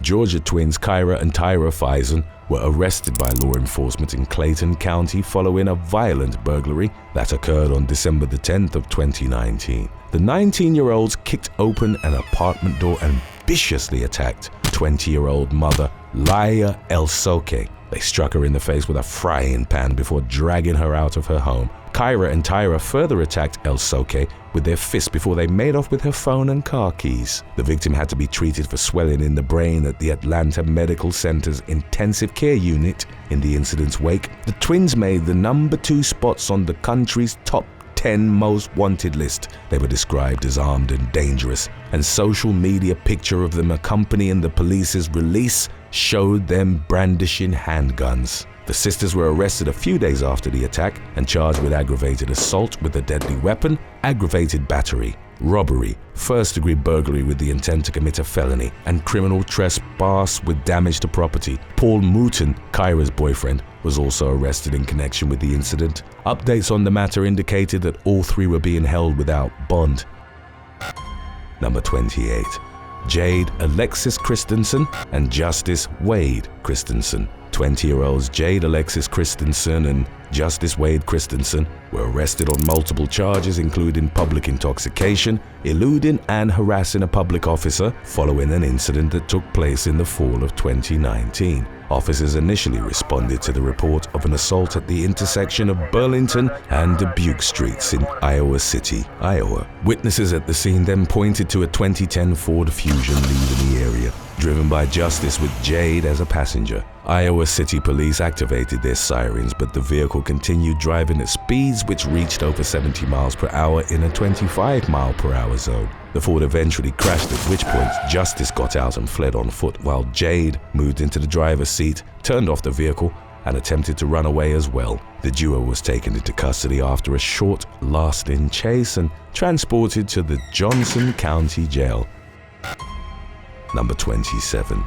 Georgia twins Kyra and Tyra Faison were arrested by law enforcement in Clayton County following a violent burglary that occurred on December the 10th of 2019. The 19-year-olds kicked open an apartment door and viciously attacked 20-year-old mother Laia El Soke. They struck her in the face with a frying pan before dragging her out of her home. Kyra and Tyra further attacked El Soke with their fists before they made off with her phone and car keys. The victim had to be treated for swelling in the brain at the Atlanta Medical Center's intensive care unit. In the incident's wake, the twins made the number 2 spots on the country's top 10 most wanted list. They were described as armed and dangerous, and social media picture of them accompanying the police's release showed them brandishing handguns. The sisters were arrested a few days after the attack and charged with aggravated assault with a deadly weapon, aggravated battery, robbery, first-degree burglary with the intent to commit a felony, and criminal trespass with damage to property. Paul Mouton, Kyra's boyfriend, was also arrested in connection with the incident. Updates on the matter indicated that all 3 were being held without bond. Number 28. Jade Alexis Christensen and Justice Wade Christensen. 20-year-olds Jade Alexis Christensen and Justice Wade Christensen were arrested on multiple charges including public intoxication, eluding and harassing a public officer following an incident that took place in the fall of 2019. Officers initially responded to the report of an assault at the intersection of Burlington and Dubuque Streets in Iowa City, Iowa. Witnesses at the scene then pointed to a 2010 Ford Fusion leaving the area, driven by Justice with Jade as a passenger. Iowa City police activated their sirens, but the vehicle continued driving at speeds which reached over 70 miles per hour in a 25 mile per hour zone. The Ford eventually crashed, at which point Justice got out and fled on foot, while Jade moved into the driver's seat, turned off the vehicle, and attempted to run away as well. The duo was taken into custody after a short, lasting chase and transported to the Johnson County Jail. Number 27.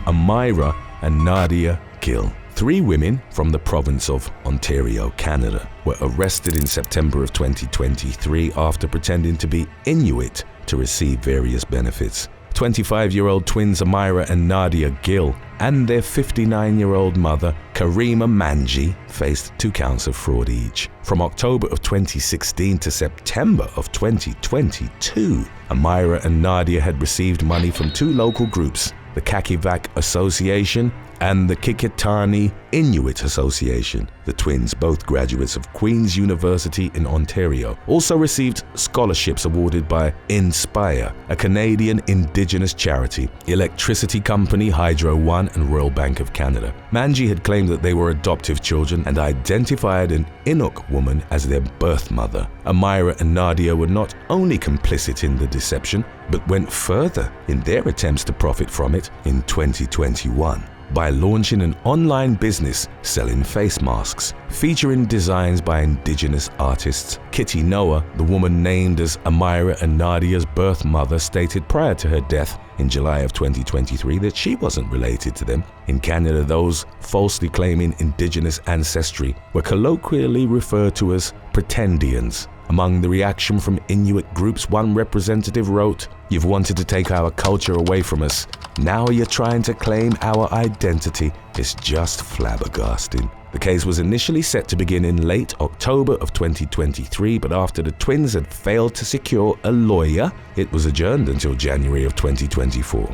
Amyra and Nadia Gill. 3 women from the province of Ontario, Canada, were arrested in September of 2023 after pretending to be Inuit to receive various benefits. 25-year-old twins Amyra and Nadia Gill and their 59-year-old mother, Karima Manji, faced 2 counts of fraud each. From October of 2016 to September of 2022, Amyra and Nadia had received money from 2 local groups, the Kakivak Association and the Kikitani Inuit Association. The twins, both graduates of Queen's University in Ontario, also received scholarships awarded by Inspire, a Canadian Indigenous charity, electricity company Hydro One, and Royal Bank of Canada. Manji had claimed that they were adoptive children and identified an Inuk woman as their birth mother. Amyra and Nadia were not only complicit in the deception, but went further in their attempts to profit from it in 2021 by launching an online business selling face masks featuring designs by Indigenous artists. Kitty Noah, the woman named as Amyra and Nadia's birth mother, stated prior to her death in July of 2023 that she wasn't related to them. In Canada, those falsely claiming Indigenous ancestry were colloquially referred to as pretendians. Among the reaction from Inuit groups, one representative wrote, "You've wanted to take our culture away from us. Now you're trying to claim our identity. It's just flabbergasting." The case was initially set to begin in late October of 2023, but after the twins had failed to secure a lawyer, it was adjourned until January of 2024.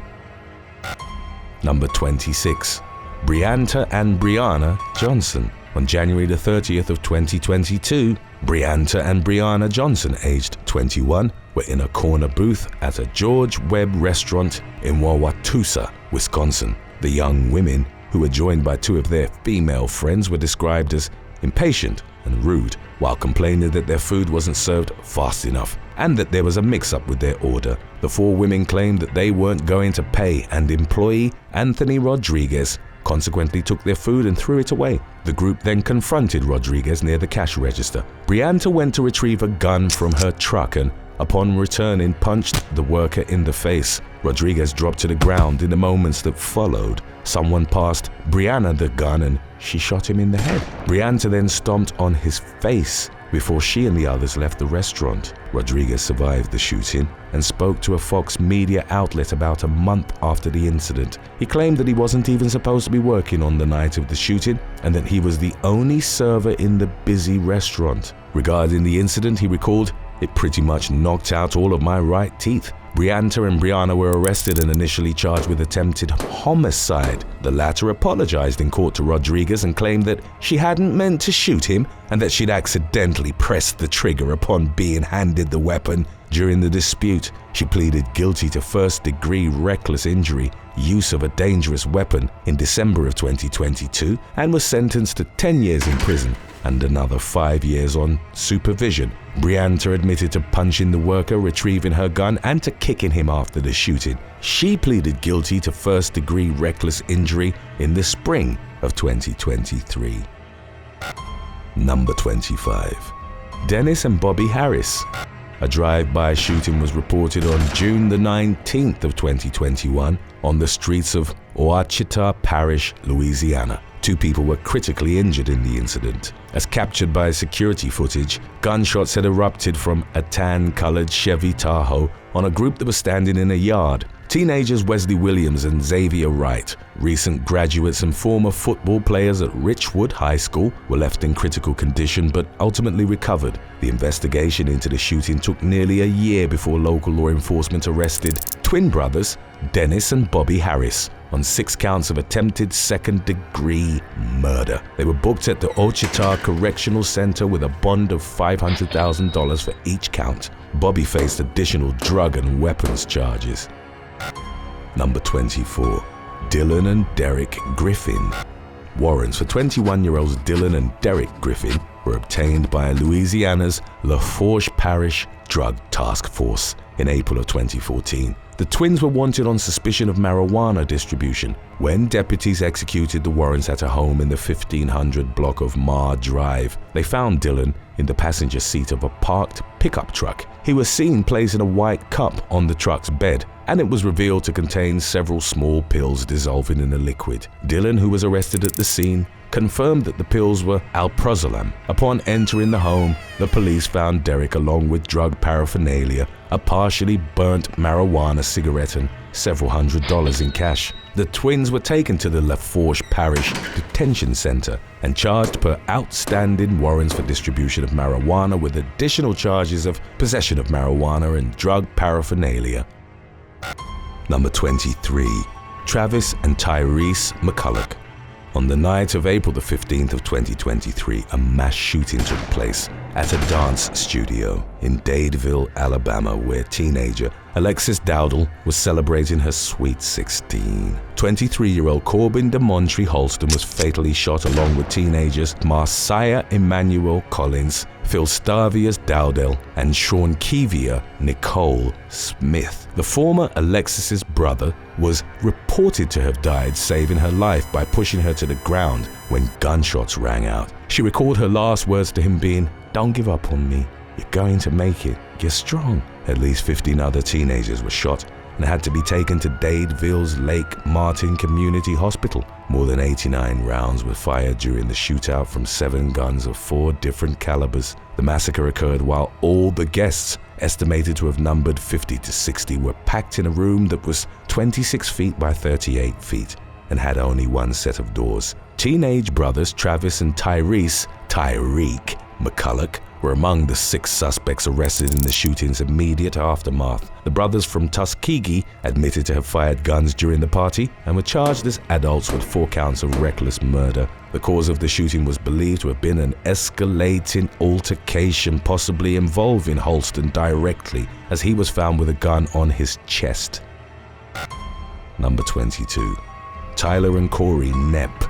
Number 26. Brianta and Briana Johnson. On January the 30th of 2022, Brianta and Briana Johnson, aged 21, were in a corner booth at a George Webb restaurant in Wauwatosa, Wisconsin. The young women, who were joined by 2 of their female friends, were described as impatient and rude, while complaining that their food wasn't served fast enough and that there was a mix-up with their order. The 4 women claimed that they weren't going to pay, and employee Anthony Rodriguez consequently took their food and threw it away. The group then confronted Rodriguez near the cash register. Brianta went to retrieve a gun from her truck and, upon returning, punched the worker in the face. Rodriguez dropped to the ground. In the moments that followed, someone passed Briana the gun and she shot him in the head. Brianta then stomped on his face before she and the others left the restaurant. Rodriguez survived the shooting and spoke to a Fox media outlet about a month after the incident. He claimed that he wasn't even supposed to be working on the night of the shooting and that he was the only server in the busy restaurant. Regarding the incident, he recalled, "It pretty much knocked out all of my right teeth." Briana and Briana were arrested and initially charged with attempted homicide. The latter apologized in court to Rodriguez and claimed that she hadn't meant to shoot him and that she'd accidentally pressed the trigger upon being handed the weapon. During the dispute, she pleaded guilty to first-degree reckless injury, use of a dangerous weapon in December of 2022, and was sentenced to 10 years in prison and another 5 years on supervision. Briana admitted to punching the worker, retrieving her gun, and to kicking him after the shooting. She pleaded guilty to first-degree reckless injury in the spring of 2023. Number 25. Dennis and Bobby Harris. A drive-by shooting was reported on June the 19th of 2021 on the streets of Ouachita Parish, Louisiana. 2 people were critically injured in the incident. As captured by security footage, gunshots had erupted from a tan-colored Chevy Tahoe on a group that was standing in a yard. Teenagers Wesley Williams and Xavier Wright, recent graduates and former football players at Richwood High School, were left in critical condition but ultimately recovered. The investigation into the shooting took nearly a year before local law enforcement arrested twin brothers Dennis and Bobby Harris on 6 counts of attempted second-degree murder. They were booked at the Ouachita Correctional Center with a bond of $500,000 for each count. Bobby faced additional drug and weapons charges. Number 24. Dylan and Derek Griffin. Warrants for 21-year-olds Dylan and Derek Griffin were obtained by Louisiana's Lafourche Parish Drug Task Force in April of 2014. The twins were wanted on suspicion of marijuana distribution when deputies executed the warrants at a home in the 1500 block of Mar Drive. They found Dylan in the passenger seat of a parked pickup truck. He was seen placing a white cup on the truck's bed, and it was revealed to contain several small pills dissolving in a liquid. Dylan, who was arrested at the scene, confirmed that the pills were alprazolam. Upon entering the home, the police found Derek along with drug paraphernalia, a partially burnt marijuana cigarette, and several $100s in cash. The twins were taken to the Lafourche Parish Detention Center and charged per outstanding warrants for distribution of marijuana with additional charges of possession of marijuana and drug paraphernalia. Number 23. Travis and Tyrese McCullock. On the night of April the 15th of 2023, a mass shooting took place at a dance studio in Dadeville, Alabama, where teenager Alexis Dowdle was celebrating her sweet 16. 23-year-old Corbin DeMontry Holston was fatally shot along with teenagers Marcia Emmanuel Collins, Philstavius Dowdell, and Sean Kevia Nicole Smith. The former Alexis's brother was reported to have died, saving her life by pushing her to the ground when gunshots rang out. She recalled her last words to him being, "Don't give up on me. You're going to make it. You're strong." At least 15 other teenagers were shot and had to be taken to Dadeville's Lake Martin Community Hospital. More than 89 rounds were fired during the shootout from 7 guns of 4 different calibers. The massacre occurred while all the guests, estimated to have numbered 50 to 60, were packed in a room that was 26 feet by 38 feet and had only 1 set of doors. Teenage brothers Travis and Tyreek McCullock were among the 6 suspects arrested in the shooting's immediate aftermath. The brothers from Tuskegee admitted to have fired guns during the party and were charged as adults with 4 counts of reckless murder. The cause of the shooting was believed to have been an escalating altercation, possibly involving Holston directly, as he was found with a gun on his chest. Number 22. Tyler and Corey NEP.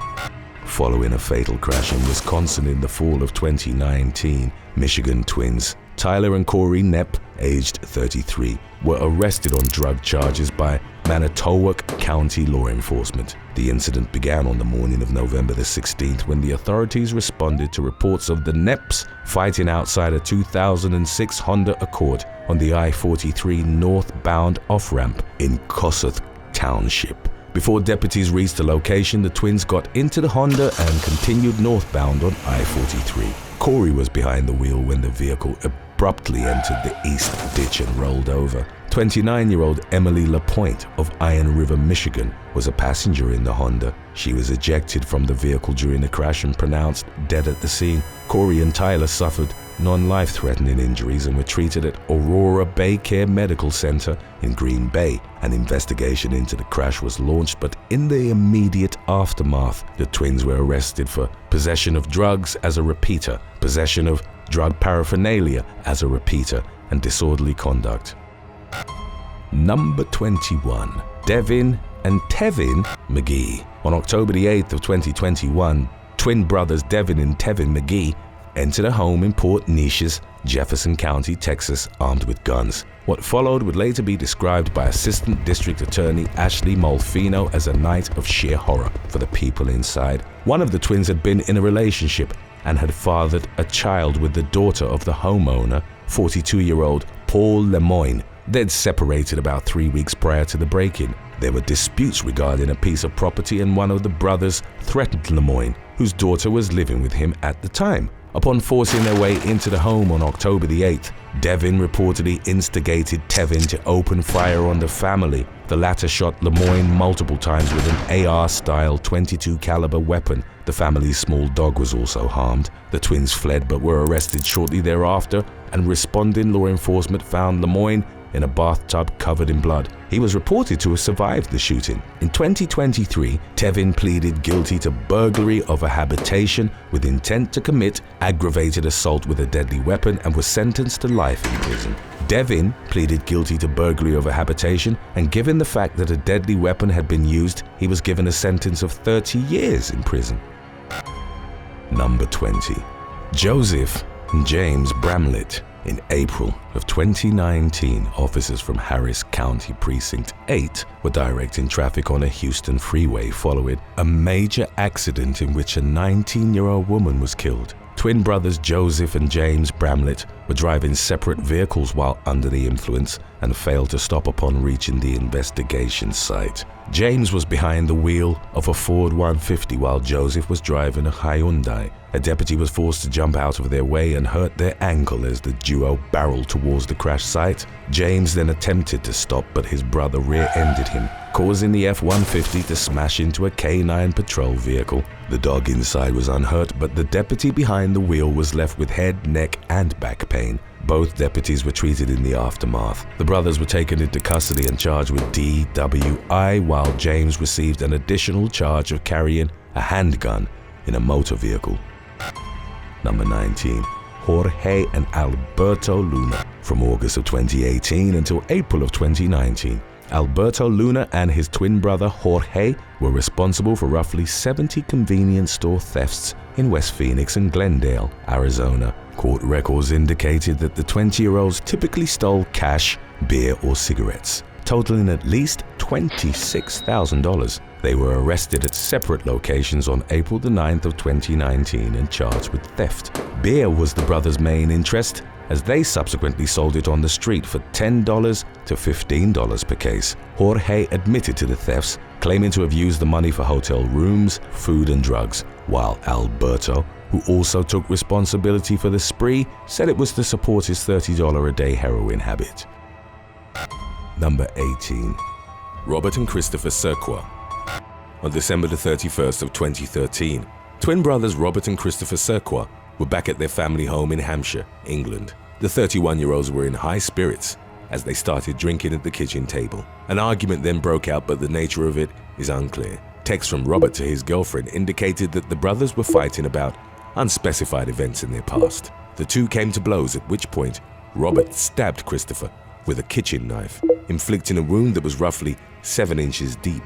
Following a fatal crash in Wisconsin in the fall of 2019, Michigan twins Tyler and Corey NEP, aged 33, were arrested on drug charges by Manitowoc County law enforcement. The incident began on the morning of November the 16th when the authorities responded to reports of the NEPs fighting outside a 2006 Honda Accord on the I-43 northbound off-ramp in Kossuth Township. Before deputies reached the location, the twins got into the Honda and continued northbound on I-43. Corey was behind the wheel when the vehicle abruptly entered the east ditch and rolled over. 29-year-old Emily LaPointe of Iron River, Michigan, was a passenger in the Honda. She was ejected from the vehicle during the crash and pronounced dead at the scene. Corey and Tyler suffered non-life-threatening injuries and were treated at Aurora Bay Care Medical Center in Green Bay. An investigation into the crash was launched, but in the immediate aftermath, the twins were arrested for possession of drugs as a repeater, possession of drug paraphernalia as a repeater, and disorderly conduct. Number 21. Devin and Tevin McGee. On October the 8th of 2021, twin brothers Devin and Tevin McGee entered a home in Port Neches, Jefferson County, Texas, armed with guns. What followed would later be described by Assistant District Attorney Ashley Molfino as a night of sheer horror for the people inside. One of the twins had been in a relationship and had fathered a child with the daughter of the homeowner, 42-year-old Paul Lemoyne. They'd separated about 3 weeks prior to the break-in. There were disputes regarding a piece of property, and one of the brothers threatened Lemoyne, whose daughter was living with him at the time. Upon forcing their way into the home on October the 8th, Devin reportedly instigated Tevin to open fire on the family. The latter shot Lemoyne multiple times with an AR-style .22 caliber weapon. The family's small dog was also harmed. The twins fled but were arrested shortly thereafter, and responding law enforcement found Lemoyne in a bathtub covered in blood. He was reported to have survived the shooting. In 2023, Tevin pleaded guilty to burglary of a habitation with intent to commit aggravated assault with a deadly weapon and was sentenced to life in prison. Devin pleaded guilty to burglary of a habitation, and given the fact that a deadly weapon had been used, he was given a sentence of 30 years in prison. Number 20. Joseph and James Bramlet. In April of 2019, officers from Harris County Precinct 8 were directing traffic on a Houston freeway following a major accident in which a 19-year-old woman was killed. Twin brothers Joseph and James Bramlet were driving separate vehicles while under the influence and failed to stop upon reaching the investigation site. James was behind the wheel of a Ford 150 while Joseph was driving a Hyundai. A deputy was forced to jump out of their way and hurt their ankle as the duo barreled towards the crash site. James then attempted to stop, but his brother rear-ended him, causing the F-150 to smash into a K-9 patrol vehicle. The dog inside was unhurt, but the deputy behind the wheel was left with head, neck, and back pain. Both deputies were treated in the aftermath. The brothers were taken into custody and charged with DWI, while James received an additional charge of carrying a handgun in a motor vehicle. Number 19. Jorge and Alberto Luna. From August of 2018 until April of 2019, Alberto Luna and his twin brother Jorge were responsible for roughly 70 convenience store thefts in West Phoenix and Glendale, Arizona. Court records indicated that the 20-year-olds typically stole cash, beer, or cigarettes, totaling at least $26,000. They were arrested at separate locations on April the 9th of 2019 and charged with theft. Beer was the brothers' main interest, as they subsequently sold it on the street for $10 to $15 per case. Jorge admitted to the thefts, claiming to have used the money for hotel rooms, food, and drugs, while Alberto, who also took responsibility for the spree, said it was to support his $30 a day heroin habit. Number 18. Robert and Christopher Cirqua. On December the 31st of 2013, twin brothers Robert and Christopher Cirqua were back at their family home in Hampshire, England. The 31-year-olds were in high spirits as they started drinking at the kitchen table. An argument then broke out, but the nature of it is unclear. Texts from Robert to his girlfriend indicated that the brothers were fighting about unspecified events in their past. The two came to blows, at which point Robert stabbed Christopher with a kitchen knife, inflicting a wound that was roughly 7 inches deep.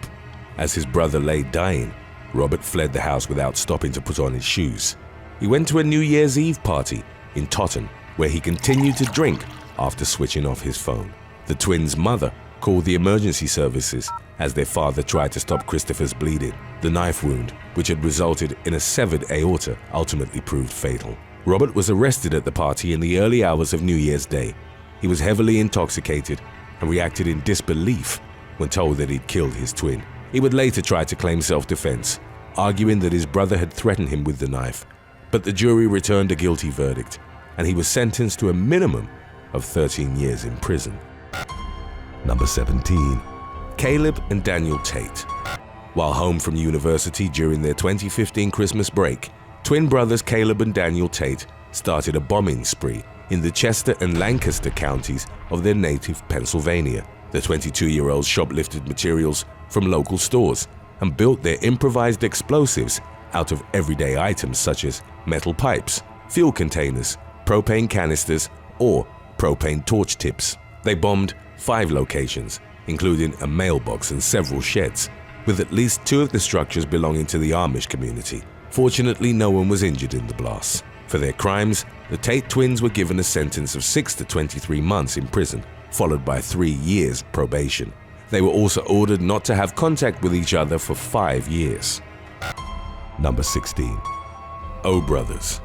As his brother lay dying, Robert fled the house without stopping to put on his shoes. He went to a New Year's Eve party in Totten, where he continued to drink after switching off his phone. The twins' mother called the emergency services as their father tried to stop Christopher's bleeding. The knife wound, which had resulted in a severed aorta, ultimately proved fatal. Robert was arrested at the party in the early hours of New Year's Day. He was heavily intoxicated and reacted in disbelief when told that he'd killed his twin. He would later try to claim self-defense, arguing that his brother had threatened him with the knife, but the jury returned a guilty verdict, and he was sentenced to a minimum of 13 years in prison. Number 17. Caleb and Daniel Tate. While home from university during their 2015 Christmas break, twin brothers Caleb and Daniel Tate started a bombing spree in the Chester and Lancaster counties of their native Pennsylvania. The 22-year-olds shoplifted materials from local stores and built their improvised explosives out of everyday items such as metal pipes, fuel containers, propane canisters, or propane torch tips. They bombed 5 locations, including a mailbox and several sheds, with at least 2 of the structures belonging to the Amish community. Fortunately, no one was injured in the blasts. For their crimes, the Tate twins were given a sentence of 6 to 23 months in prison, followed by 3 years probation. They were also ordered not to have contact with each other for 5 years. Number 16. O brothers.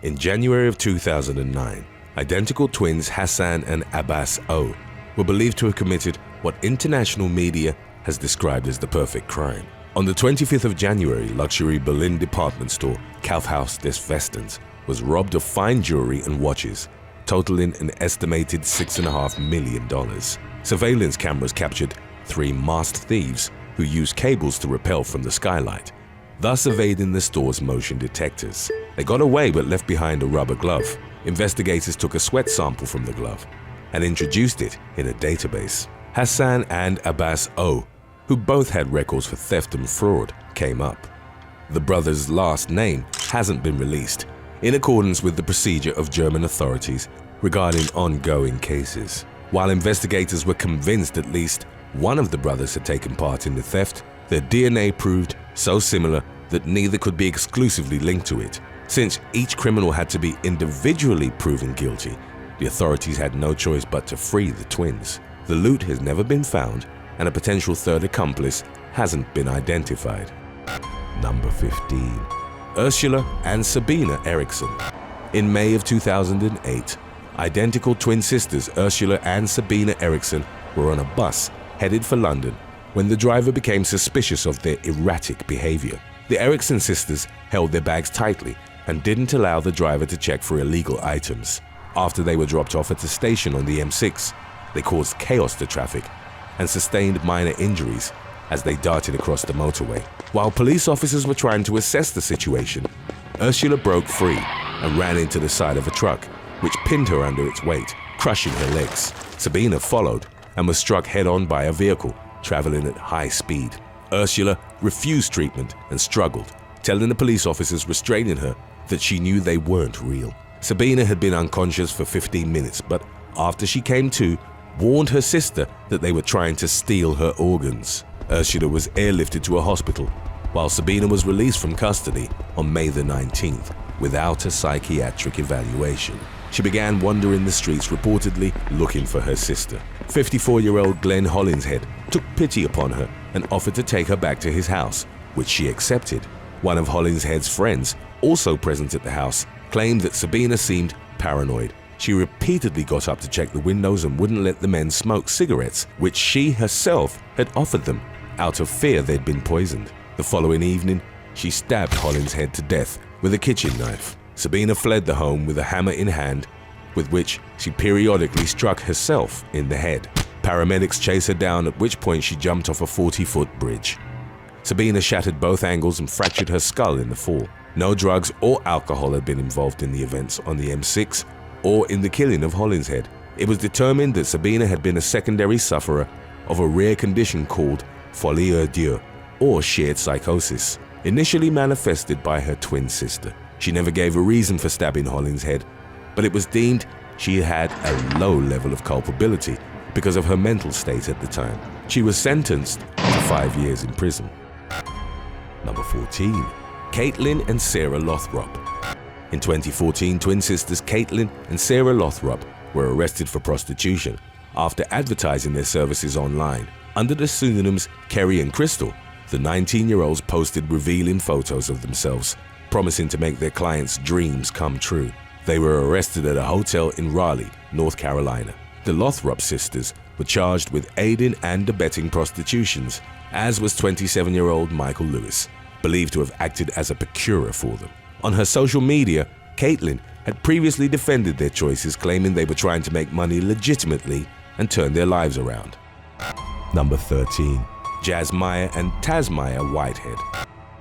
In January of 2009, identical twins Hassan and Abbas O were believed to have committed what international media has described as the perfect crime. On the 25th of January, luxury Berlin department store Kaufhaus des Westens was robbed of fine jewelry and watches, totaling an estimated $6.5 million. Surveillance cameras captured 3 masked thieves who used cables to rappel from the skylight, thus evading the store's motion detectors. They got away but left behind a rubber glove. Investigators took a sweat sample from the glove and introduced it in a database. Hassan and Abbas O, who both had records for theft and fraud, came up. The brothers' last name hasn't been released, in accordance with the procedure of German authorities regarding ongoing cases. While investigators were convinced at least one of the brothers had taken part in the theft, their DNA proved so similar that neither could be exclusively linked to it. Since each criminal had to be individually proven guilty, the authorities had no choice but to free the twins. The loot has never been found, and a potential third accomplice hasn't been identified. Number 15. Ursula and Sabina Erikson. In May of 2008, identical twin sisters Ursula and Sabina Erikson were on a bus headed for London when the driver became suspicious of their erratic behavior. The Erikson sisters held their bags tightly and didn't allow the driver to check for illegal items. After they were dropped off at a station on the M6, they caused chaos to traffic and sustained minor injuries as they darted across the motorway. While police officers were trying to assess the situation, Ursula broke free and ran into the side of a truck, which pinned her under its weight, crushing her legs. Sabina followed and was struck head-on by a vehicle traveling at high speed. Ursula refused treatment and struggled, telling the police officers restraining her that she knew they weren't real. Sabina had been unconscious for 15 minutes, but after she came to, warned her sister that they were trying to steal her organs. Ursula was airlifted to a hospital, while Sabina was released from custody on May the 19th without a psychiatric evaluation. She began wandering the streets, reportedly looking for her sister. 54-year-old Glenn Hollinshead took pity upon her and offered to take her back to his house, which she accepted. One of Hollinshead's friends, also present at the house, claimed that Sabina seemed paranoid. She repeatedly got up to check the windows and wouldn't let the men smoke cigarettes, which she herself had offered them, out of fear they'd been poisoned. The following evening, she stabbed Hollinshead to death with a kitchen knife. Sabina fled the home with a hammer in hand, with which she periodically struck herself in the head. Paramedics chased her down, at which point she jumped off a 40-foot bridge. Sabina shattered both ankles and fractured her skull in the fall. No drugs or alcohol had been involved in the events on the M6 or in the killing of Hollinshead. It was determined that Sabina had been a secondary sufferer of a rare condition called folie à deux, or shared psychosis, initially manifested by her twin sister. She never gave a reason for stabbing Hollinshead, but it was deemed she had a low level of culpability because of her mental state at the time. She was sentenced to 5 years in prison. Number 14. Caitlyn and Sarah Lothrop. In 2014, twin sisters Caitlyn and Sarah Lothrop were arrested for prostitution after advertising their services online. Under the pseudonyms Kerry and Crystal, the 19-year-olds posted revealing photos of themselves, promising to make their clients' dreams come true. They were arrested at a hotel in Raleigh, North Carolina. The Lothrop sisters were charged with aiding and abetting prostitutions as was 27-year-old Michael Lewis, believed to have acted as a procurer for them. On her social media, Caitlyn had previously defended their choices, claiming they were trying to make money legitimately and turn their lives around. Number 13. Jasmia and Tasmia Whitehead.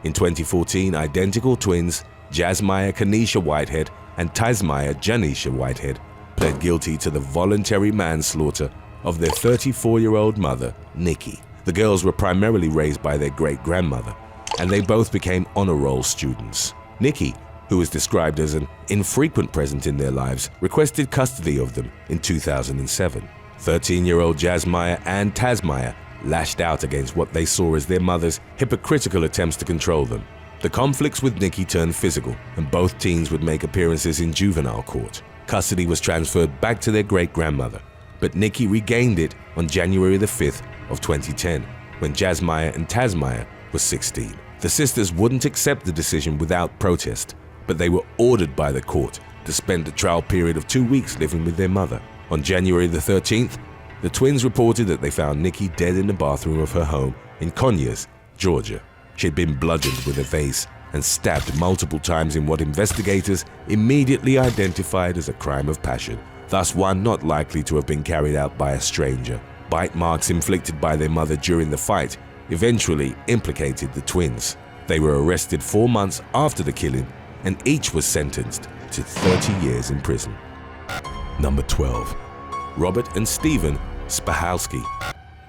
In 2014, identical twins Jasmia Kanisha Whitehead and Tasmia Janisha Whitehead pled guilty to the voluntary manslaughter of their 34-year-old mother, Nikki. The girls were primarily raised by their great-grandmother, and they both became honor roll students. Nikki, who was described as an infrequent presence in their lives, requested custody of them in 2007. 13-year-old Jasmia and Tasmia lashed out against what they saw as their mother's hypocritical attempts to control them. The conflicts with Nikki turned physical, and both teens would make appearances in juvenile court. Custody was transferred back to their great-grandmother, but Nikki regained it on January the 5th of 2010, when Jasmia and Tasmia were 16. The sisters wouldn't accept the decision without protest, but they were ordered by the court to spend a trial period of 2 weeks living with their mother. On January the 13th, the twins reported that they found Nikki dead in the bathroom of her home in Conyers, Georgia. She had been bludgeoned with a vase and stabbed multiple times in what investigators immediately identified as a crime of passion, thus one not likely to have been carried out by a stranger. Bite marks inflicted by their mother during the fight eventually implicated the twins. They were arrested 4 months after the killing, and each was sentenced to 30 years in prison. Number 12. Robert and Stephen Spahalski.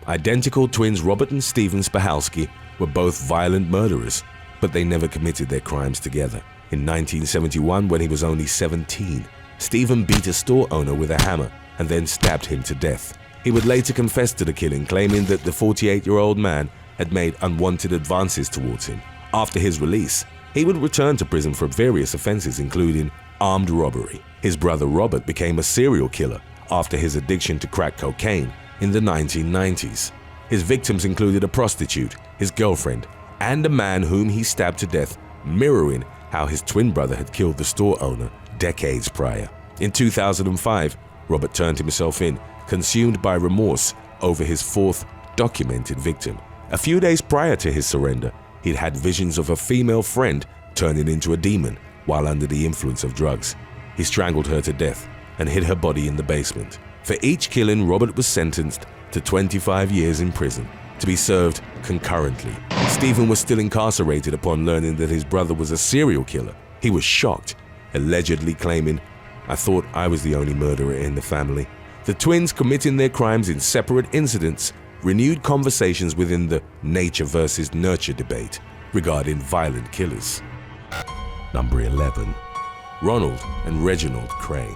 Identical twins Robert and Stephen Spahalski were both violent murderers, but they never committed their crimes together. In 1971, when he was only 17, Stephen beat a store owner with a hammer and then stabbed him to death. He would later confess to the killing, claiming that the 48-year-old man had made unwanted advances towards him. After his release, he would return to prison for various offenses, including armed robbery. His brother Robert became a serial killer after his addiction to crack cocaine in the 1990s. His victims included a prostitute, his girlfriend, and a man whom he stabbed to death, mirroring how his twin brother had killed the store owner decades prior. In 2005, Robert turned himself in, consumed by remorse over his fourth documented victim. A few days prior to his surrender, he'd had visions of a female friend turning into a demon while under the influence of drugs. He strangled her to death and hid her body in the basement. For each killing, Robert was sentenced to 25 years in prison, to be served concurrently. Stephen was still incarcerated upon learning that his brother was a serial killer. He was shocked, allegedly claiming, "I thought I was the only murderer in the family." The twins, committing their crimes in separate incidents, renewed conversations within the nature versus nurture debate regarding violent killers. Number 11. Ronald and Reginald Cray.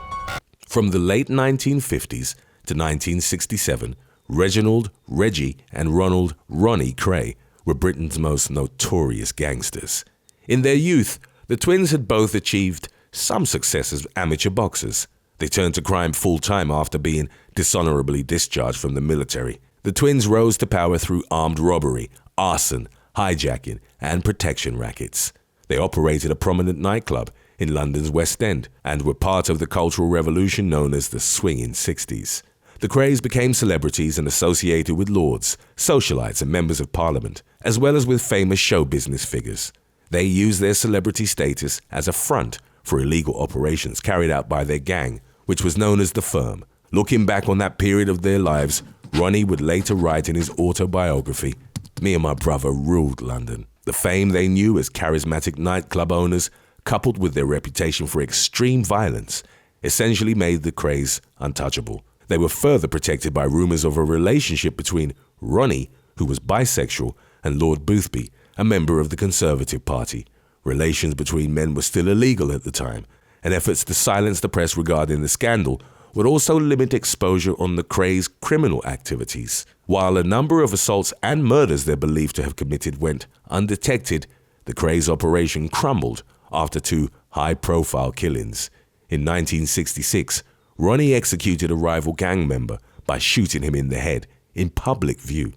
From the late 1950s to 1967, Reginald, Reggie, and Ronald, Ronnie Cray were Britain's most notorious gangsters. In their youth, the twins had both achieved some success as amateur boxers. They turned to crime full-time after being dishonorably discharged from the military. The twins rose to power through armed robbery, arson, hijacking, and protection rackets. They operated a prominent nightclub in London's West End and were part of the cultural revolution known as the Swinging 60s. The Crays became celebrities and associated with lords, socialites, and members of parliament, as well as with famous show business figures. They used their celebrity status as a front for illegal operations carried out by their gang, which was known as the Firm. Looking back on that period of their lives, Ronnie would later write in his autobiography, "Me and my brother ruled London." The fame they knew as charismatic nightclub owners, coupled with their reputation for extreme violence, essentially made the Crays untouchable. They were further protected by rumors of a relationship between Ronnie, who was bisexual, and Lord Boothby, a member of the Conservative Party. Relations between men were still illegal at the time, and efforts to silence the press regarding the scandal would also limit exposure on the Crays' criminal activities. While a number of assaults and murders they're believed to have committed went undetected, the Crays' operation crumbled after 2 high-profile killings. In 1966, Ronnie executed a rival gang member by shooting him in the head in public view,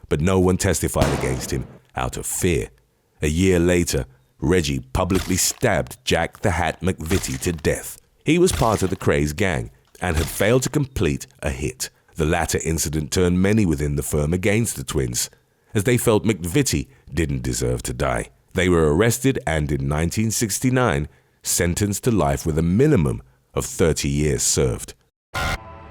but no one testified against him out of fear. A year later, Reggie publicly stabbed Jack the Hat McVitie to death. He was part of the Crays gang and had failed to complete a hit. The latter incident turned many within the firm against the twins, as they felt McVitie didn't deserve to die. They were arrested and in 1969 sentenced to life with a minimum of 30 years served.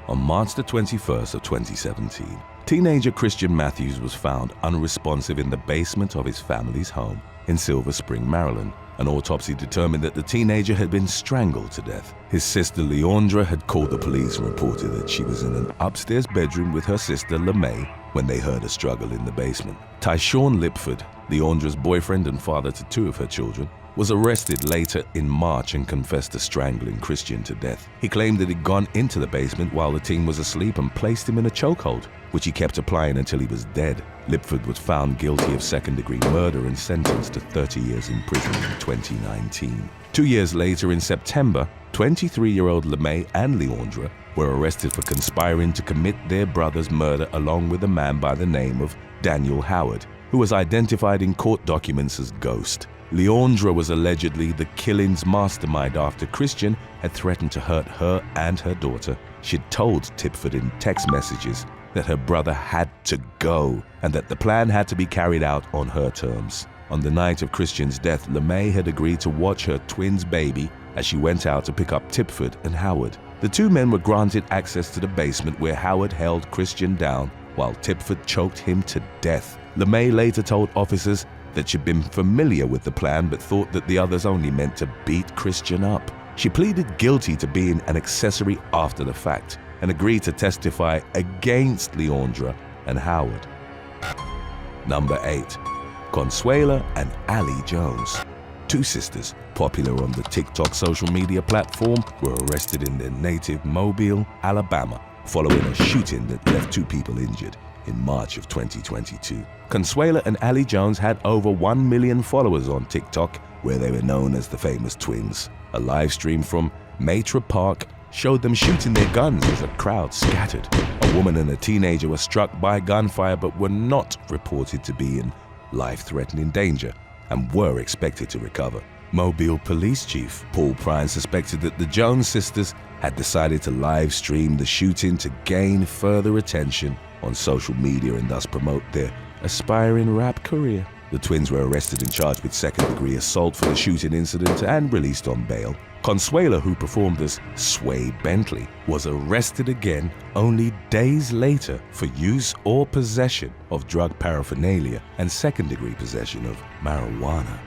On March the 21st of 2017, teenager Christian Matthews was found unresponsive in the basement of his family's home in Silver Spring, Maryland. An autopsy determined that the teenager had been strangled to death. His sister Leandra had called the police and reported that she was in an upstairs bedroom with her sister LeMay when they heard a struggle in the basement. Tyshawn Lipford, Leandra's boyfriend and father to two of her children, was arrested later in March and confessed to strangling Christian to death. He claimed that he'd gone into the basement while the teen was asleep and placed him in a chokehold, which he kept applying until he was dead. Lipford was found guilty of second-degree murder and sentenced to 30 years in prison in 2019. 2 years later, in September, 23-year-old LeMay and Leandra were arrested for conspiring to commit their brother's murder along with a man by the name of Daniel Howard, who was identified in court documents as Ghost. Leandra was allegedly the killing's mastermind after Christian had threatened to hurt her and her daughter. She'd told Tipford in text messages that her brother had to go and that the plan had to be carried out on her terms. On the night of Christian's death, LeMay had agreed to watch her twins' baby as she went out to pick up Tipford and Howard. The two men were granted access to the basement where Howard held Christian down while Tipford choked him to death. LeMay later told officers that she'd been familiar with the plan but thought that the others only meant to beat Christian up. She pleaded guilty to being an accessory after the fact and agreed to testify against Leandra and Howard. Number 8. Consuela and Ali Jones. Two sisters, popular on the TikTok social media platform, were arrested in their native Mobile, Alabama, following a shooting that left 2 people injured in March of 2022. Consuela and Ali Jones had over 1 million followers on TikTok, where they were known as the famous twins. A live stream from Matra Park showed them shooting their guns as a crowd scattered. A woman and a teenager were struck by gunfire but were not reported to be in life-threatening danger and were expected to recover. Mobile Police Chief Paul Prine suspected that the Jones sisters had decided to live stream the shooting to gain further attention on social media and thus promote their aspiring rap career. The twins were arrested and charged with second-degree assault for the shooting incident and released on bail. Consuela, who performed as Sway Bentley, was arrested again only days later for use or possession of drug paraphernalia and second-degree possession of marijuana.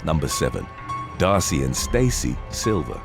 Number 7. Darcy and Stacey Silver.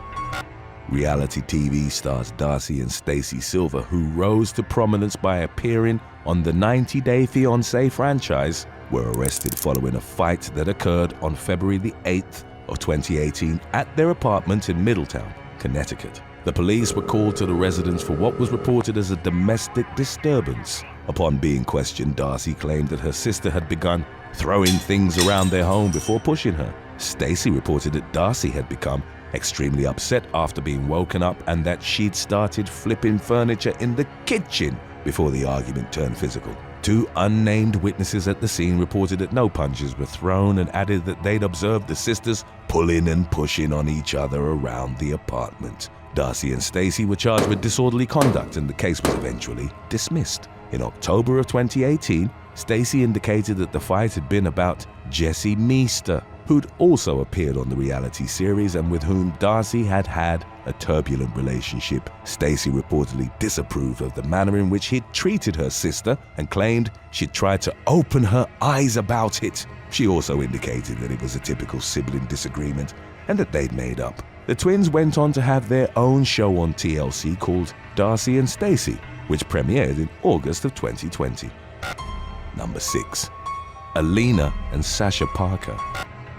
Reality TV stars Darcy and Stacey Silver, who rose to prominence by appearing on the 90 Day Fiancé franchise, were arrested following a fight that occurred on February the 8th of 2018 at their apartment in Middletown, Connecticut. The police were called to the residence for what was reported as a domestic disturbance. Upon being questioned, Darcy claimed that her sister had begun throwing things around their home before pushing her. Stacey reported that Darcy had become extremely upset after being woken up and that she'd started flipping furniture in the kitchen before the argument turned physical. 2 unnamed witnesses at the scene reported that no punches were thrown and added that they'd observed the sisters pulling and pushing on each other around the apartment. Darcy and Stacey were charged with disorderly conduct and the case was eventually dismissed. In October of 2018, Stacey indicated that the fight had been about Jesse Meester, who'd also appeared on the reality series and with whom Darcy had had a turbulent relationship. Stacey reportedly disapproved of the manner in which he'd treated her sister and claimed she'd tried to open her eyes about it. She also indicated that it was a typical sibling disagreement and that they'd made up. The twins went on to have their own show on TLC called Darcy and Stacey, which premiered in August of 2020. Number 6. Alina and Sasha Parker.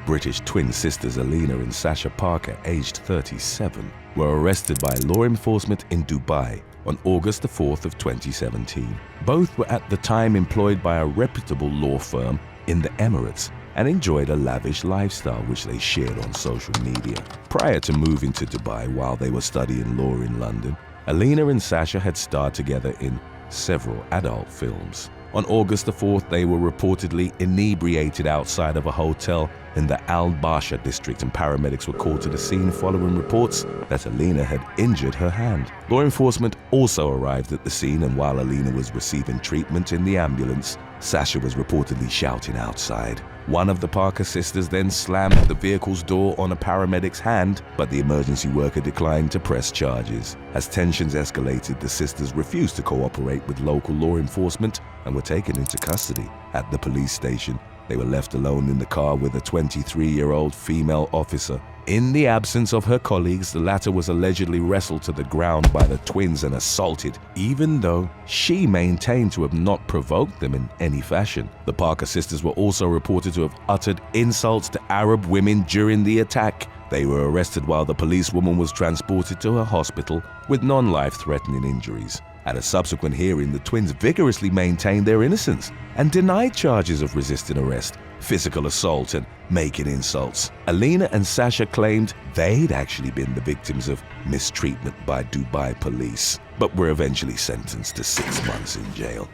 British twin sisters Alina and Sasha Parker, aged 37, were arrested by law enforcement in Dubai on August the 4th of 2017. Both were at the time employed by a reputable law firm in the Emirates and enjoyed a lavish lifestyle which they shared on social media. Prior to moving to Dubai while they were studying law in London, Alina and Sasha had starred together in several adult films. On August the 4th, they were reportedly inebriated outside of a hotel in the Al Barsha district and paramedics were called to the scene following reports that Alina had injured her hand. Law enforcement also arrived at the scene and while Alina was receiving treatment in the ambulance, Sasha was reportedly shouting outside. One of the Parker sisters then slammed the vehicle's door on a paramedic's hand, but the emergency worker declined to press charges. As tensions escalated, the sisters refused to cooperate with local law enforcement and were taken into custody. At the police station, they were left alone in the car with a 23-year-old female officer. In the absence of her colleagues, the latter was allegedly wrestled to the ground by the twins and assaulted, even though she maintained to have not provoked them in any fashion. The Parker sisters were also reported to have uttered insults to Arab women during the attack. They were arrested while the policewoman was transported to a hospital with non-life-threatening injuries. At a subsequent hearing, the twins vigorously maintained their innocence and denied charges of resisting arrest, physical assault, and making insults. Alina and Sasha claimed they'd actually been the victims of mistreatment by Dubai police, but were eventually sentenced to 6 months in jail.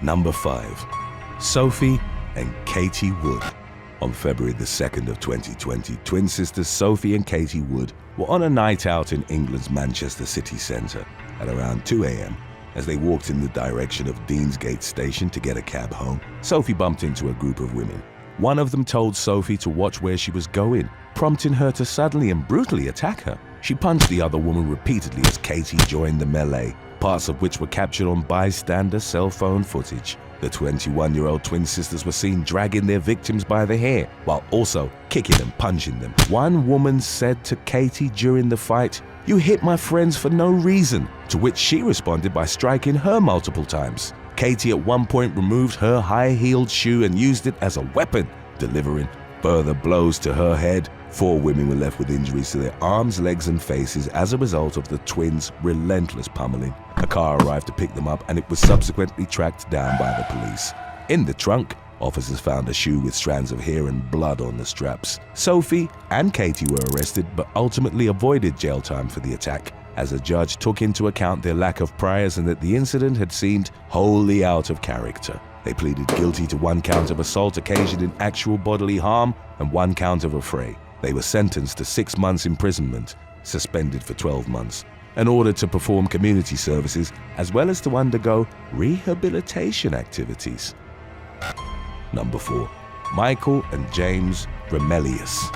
Number 5. Sophie and Katie Wood. On February the 2nd of 2020, twin sisters Sophie and Katie Wood were on a night out in England's Manchester city centre at around 2 a.m. As they walked in the direction of Deansgate station to get a cab home, Sophie bumped into a group of women. One of them told Sophie to watch where she was going, prompting her to suddenly and brutally attack her. She punched the other woman repeatedly as Katie joined the melee, parts of which were captured on bystander cell phone footage. The 21-year-old twin sisters were seen dragging their victims by the hair, while also kicking and punching them. One woman said to Katie during the fight, "You hit my friends for no reason," to which she responded by striking her multiple times. Katie at one point removed her high-heeled shoe and used it as a weapon, delivering further blows to her head. 4 women were left with injuries to their arms, legs, and faces as a result of the twins' relentless pummeling. A car arrived to pick them up, and it was subsequently tracked down by the police. In the trunk, officers found a shoe with strands of hair and blood on the straps. Sophie and Katie were arrested, but ultimately avoided jail time for the attack, as a judge took into account their lack of priors and that the incident had seemed wholly out of character. They pleaded guilty to 1 count of assault occasioning actual bodily harm and 1 count of affray. They were sentenced to 6 months imprisonment, suspended for 12 months, and ordered to perform community services as well as to undergo rehabilitation activities. Number 4. Michael and James Remelius.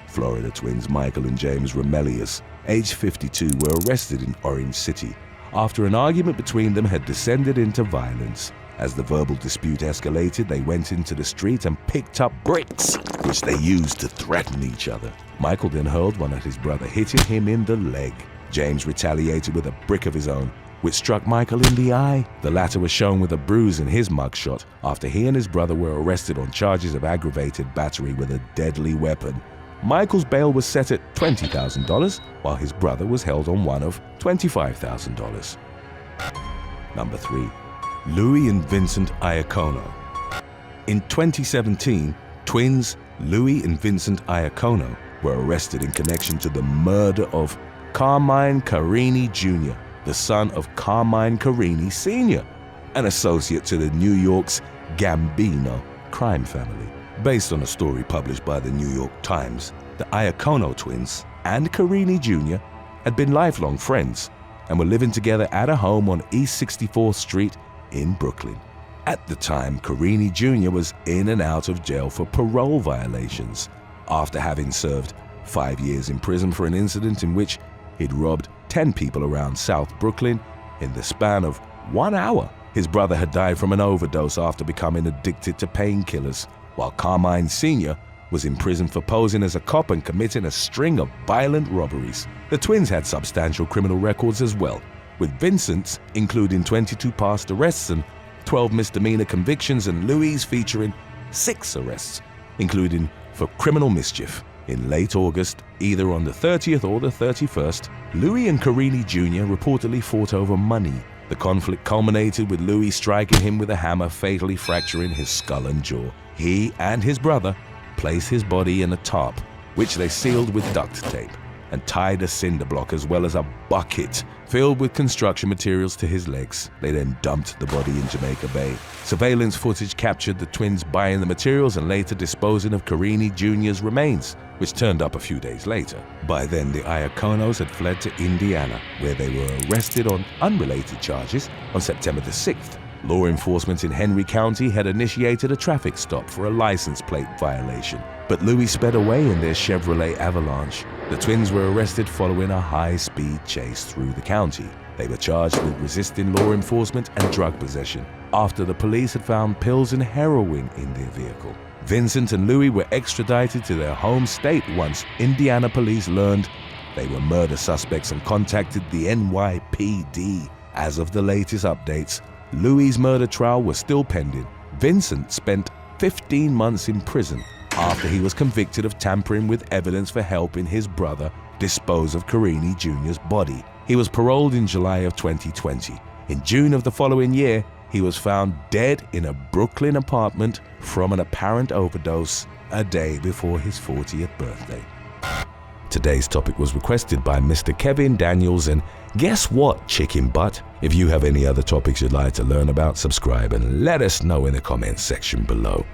Florida twins Michael and James Remelius, age 52, were arrested in Orange City after an argument between them had descended into violence. As the verbal dispute escalated, they went into the street and picked up bricks, which they used to threaten each other. Michael then hurled one at his brother, hitting him in the leg. James retaliated with a brick of his own, which struck Michael in the eye. The latter was shown with a bruise in his mugshot after he and his brother were arrested on charges of aggravated battery with a deadly weapon. Michael's bail was set at $20,000, while his brother was held on one of $25,000. Number 3. Louis and Vincent Iacono. In 2017, twins Louis and Vincent Iacono were arrested in connection to the murder of Carmine Carini Jr., the son of Carmine Carini Sr., an associate to the New York's Gambino crime family. Based on a story published by the New York Times, the Iacono twins and Carini Jr. had been lifelong friends and were living together at a home on East 64th Street in Brooklyn. At the time, Carini Jr. was in and out of jail for parole violations after having served 5 years in prison for an incident in which he'd robbed 10 people around South Brooklyn in the span of 1 hour. His brother had died from an overdose after becoming addicted to painkillers, while Carmine Sr. was in prison for posing as a cop and committing a string of violent robberies. The twins had substantial criminal records as well, with Vincent's including 22 past arrests and 12 misdemeanor convictions, and Louis featuring 6 arrests, including for criminal mischief. In late August, either on the 30th or the 31st, Louis and Carini Jr. reportedly fought over money. The conflict culminated with Louis striking him with a hammer, fatally fracturing his skull and jaw. He and his brother placed his body in a tarp, which they sealed with duct tape, and tied a cinder block as well as a bucket filled with construction materials to his legs. They then dumped the body in Jamaica Bay. Surveillance footage captured the twins buying the materials and later disposing of Carini Jr.'s remains, which turned up a few days later. By then, the Iaconos had fled to Indiana, where they were arrested on unrelated charges on September the 6th. Law enforcement in Henry County had initiated a traffic stop for a license plate violation, but Louis sped away in their Chevrolet Avalanche. The twins were arrested following a high-speed chase through the county. They were charged with resisting law enforcement and drug possession after the police had found pills and heroin in their vehicle. Vincent and Louis were extradited to their home state once Indiana police learned they were murder suspects and contacted the NYPD. As of the latest updates, Louis' murder trial was still pending. Vincent spent 15 months in prison after he was convicted of tampering with evidence for helping his brother dispose of Carini Jr.'s body. He was paroled in July of 2020. In June of the following year, he was found dead in a Brooklyn apartment from an apparent overdose a day before his 40th birthday. Today's topic was requested by Mr. Kevin Daniels, and guess what, chicken butt? If you have any other topics you'd like to learn about, subscribe and let us know in the comments section below.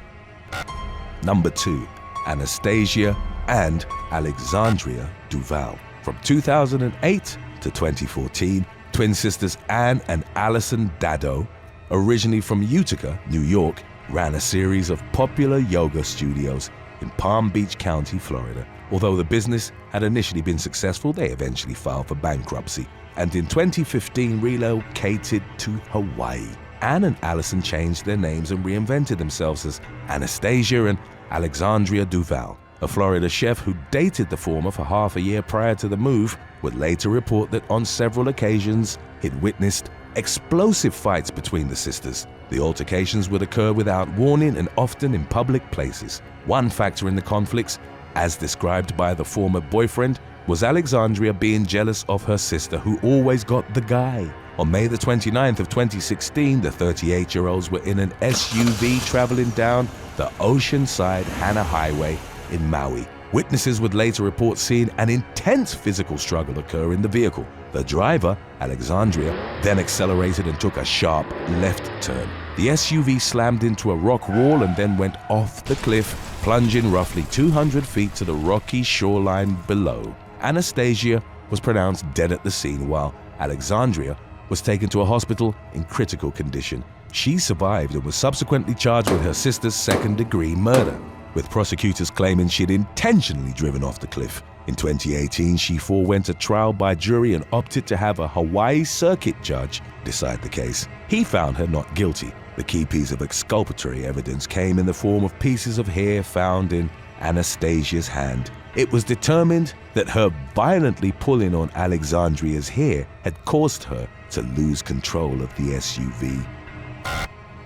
Number 2. Anastasia and Alexandria Duval. From 2008 to 2014, twin sisters Anne and Allison Dado, originally from Utica, New York, ran a series of popular yoga studios in Palm Beach County, Florida. Although the business had initially been successful, they eventually filed for bankruptcy and in 2015 relocated to Hawaii. Anne and Allison changed their names and reinvented themselves as Anastasia and Alexandria Duval. A Florida chef who dated the former for half a year prior to the move would later report that on several occasions he'd witnessed explosive fights between the sisters. The altercations would occur without warning and often in public places. One factor in the conflicts, as described by the former boyfriend, was Alexandria being jealous of her sister who always got the guy. On May the 29th of 2016, the 38-year-olds were in an SUV traveling down the Oceanside Hana Highway in Maui. Witnesses would later report seeing an intense physical struggle occur in the vehicle. The driver, Alexandria, then accelerated and took a sharp left turn. The SUV slammed into a rock wall and then went off the cliff, plunging roughly 200 feet to the rocky shoreline below. Anastasia was pronounced dead at the scene, while Alexandria was taken to a hospital in critical condition. She survived and was subsequently charged with her sister's second-degree murder, with prosecutors claiming she'd intentionally driven off the cliff. In 2018, she forewent a trial by jury and opted to have a Hawaii circuit judge decide the case. He found her not guilty. The key piece of exculpatory evidence came in the form of pieces of hair found in Anastasia's hand. It was determined that her violently pulling on Alexandria's hair had caused her to lose control of the SUV.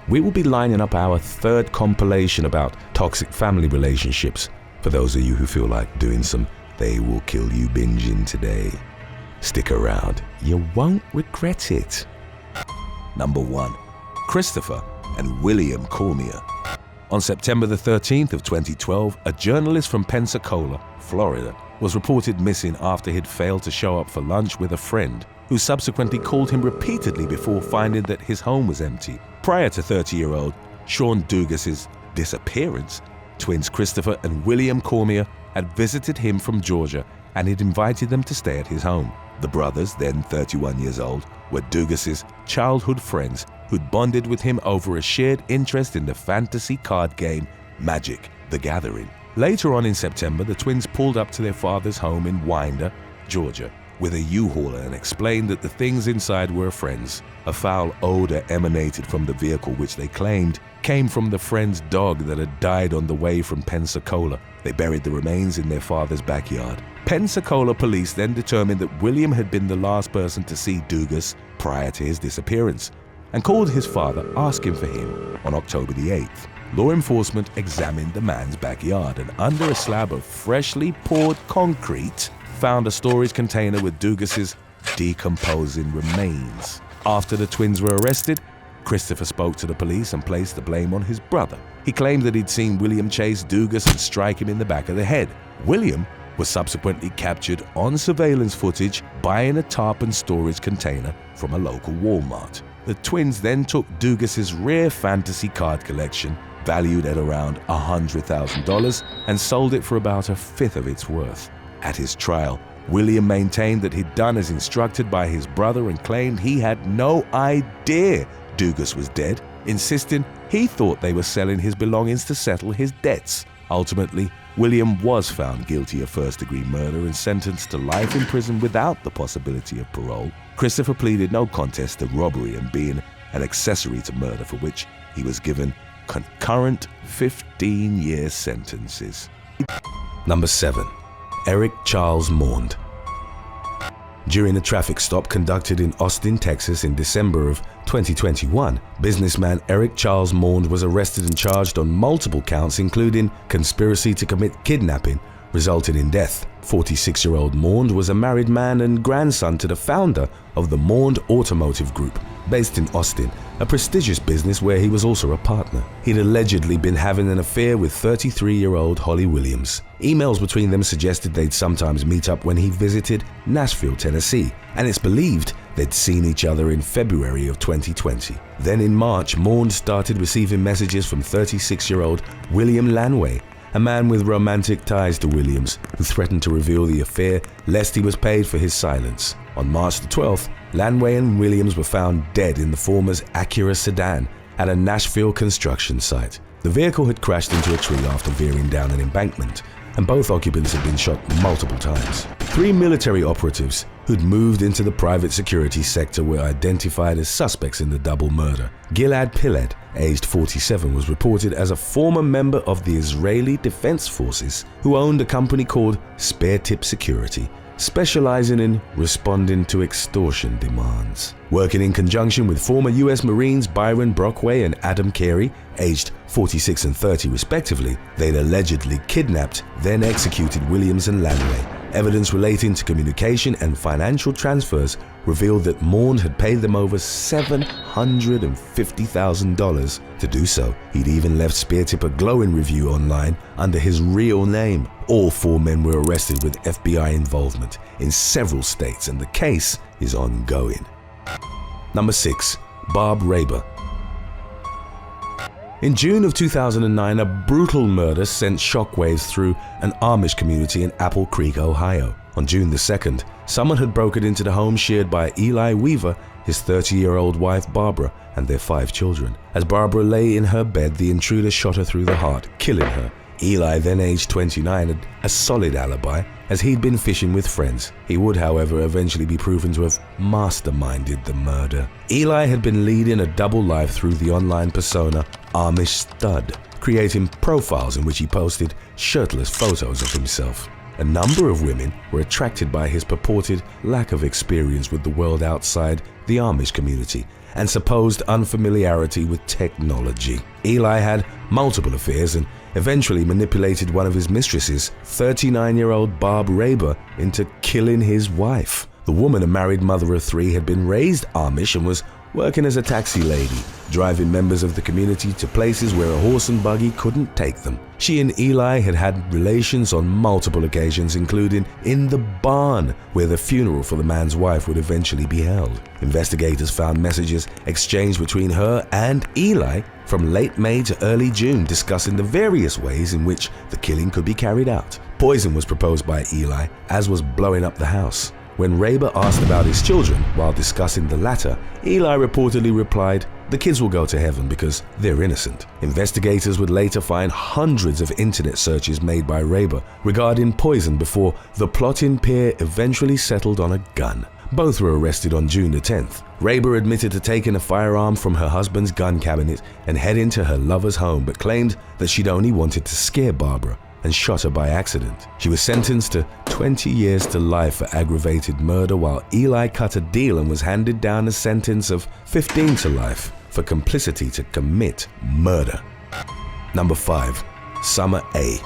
We will be lining up our third compilation about toxic family relationships for those of you who feel like doing some They Will Kill You binging today. Stick around, you won't regret it. Number 1. Christopher and William Cormier. On September the 13th of 2012, a journalist from Pensacola, Florida, was reported missing after he'd failed to show up for lunch with a friend, who subsequently called him repeatedly before finding that his home was empty. Prior to 30-year-old Sean Dugas's disappearance, twins Christopher and William Cormier had visited him from Georgia and had invited them to stay at his home. The brothers, then 31 years old, were Dugas's childhood friends who'd bonded with him over a shared interest in the fantasy card game Magic: The Gathering. Later on in September, the twins pulled up to their father's home in Winder, Georgia, with a U-hauler and explained that the things inside were friends. A foul odor emanated from the vehicle, which they claimed came from the friend's dog that had died on the way from Pensacola. They buried the remains in their father's backyard. Pensacola police then determined that William had been the last person to see Dugas prior to his disappearance and called his father asking for him on October the 8th. Law enforcement examined the man's backyard and under a slab of freshly poured concrete found a storage container with Dugas's decomposing remains. After the twins were arrested, Christopher spoke to the police and placed the blame on his brother. He claimed that he'd seen William chase Dugas and strike him in the back of the head. William was subsequently captured on surveillance footage buying a tarpon storage container from a local Walmart. The twins then took Dugas's rare fantasy card collection, valued at around $100,000, and sold it for about a fifth of its worth. At his trial, William maintained that he'd done as instructed by his brother and claimed he had no idea Dugas was dead, insisting he thought they were selling his belongings to settle his debts. Ultimately, William was found guilty of first-degree murder and sentenced to life in prison without the possibility of parole. Christopher pleaded no contest to robbery and being an accessory to murder, for which he was given concurrent 15-year sentences. Number 7. Eric Charles Maund. During a traffic stop conducted in Austin, Texas in December of 2021, businessman Eric Charles Maund was arrested and charged on multiple counts, including conspiracy to commit kidnapping, resulting in death. 46-year-old Maund was a married man and grandson to the founder of the Maund Automotive Group, based in Austin, a prestigious business where he was also a partner. He'd allegedly been having an affair with 33-year-old Holly Williams. Emails between them suggested they'd sometimes meet up when he visited Nashville, Tennessee, and it's believed they'd seen each other in February of 2020. Then in March, Maund started receiving messages from 36-year-old William Lanway, a man with romantic ties to Williams, who threatened to reveal the affair lest he was paid for his silence. On March the 12th, Lanway and Williams were found dead in the former's Acura sedan at a Nashville construction site. The vehicle had crashed into a tree after veering down an embankment, and both occupants had been shot multiple times. 3 military operatives who'd moved into the private security sector were identified as suspects in the double murder. Gilad Piled, aged 47, was reported as a former member of the Israeli Defense Forces who owned a company called Spare Tip Security, specializing in responding to extortion demands. Working in conjunction with former U.S. Marines Byron Brockway and Adam Carey, aged 46 and 30 respectively, they'd allegedly kidnapped, then executed Williams and Lanway. Evidence relating to communication and financial transfers revealed that Maund had paid them over $750,000 to do so. He'd even left Speartip a glowing review online under his real name. All 4 men were arrested with FBI involvement in several states, and the case is ongoing. Number 6. Barb Raber. In June of 2009, a brutal murder sent shockwaves through an Amish community in Apple Creek, Ohio. On June the 2nd, someone had broken into the home shared by Eli Weaver, his 30-year-old wife Barbara, and their 5 children. As Barbara lay in her bed, the intruder shot her through the heart, killing her. Eli, then aged 29, had a solid alibi, as he'd been fishing with friends. He would, however, eventually be proven to have masterminded the murder. Eli had been leading a double life through the online persona Amish Stud, creating profiles in which he posted shirtless photos of himself. A number of women were attracted by his purported lack of experience with the world outside the Amish community and supposed unfamiliarity with technology. Eli had multiple affairs and eventually manipulated one of his mistresses, 39-year-old Barb Raber, into killing his wife. The woman, a married mother of 3, had been raised Amish and was working as a taxi lady, driving members of the community to places where a horse and buggy couldn't take them. She and Eli had had relations on multiple occasions, including in the barn where the funeral for the man's wife would eventually be held. Investigators found messages exchanged between her and Eli from late May to early June, discussing the various ways in which the killing could be carried out. Poison was proposed by Eli, as was blowing up the house. When Raber asked about his children while discussing the latter, Eli reportedly replied, "The kids will go to heaven because they're innocent." Investigators would later find hundreds of internet searches made by Raber regarding poison before the plotting pair eventually settled on a gun. Both were arrested on June the 10th. Raber admitted to taking a firearm from her husband's gun cabinet and heading to her lover's home, but claimed that she'd only wanted to scare Barbara and shot her by accident. She was sentenced to 20 years to life for aggravated murder, while Eli cut a deal and was handed down a sentence of 15 to life for complicity to commit murder. Number 5. Summer A.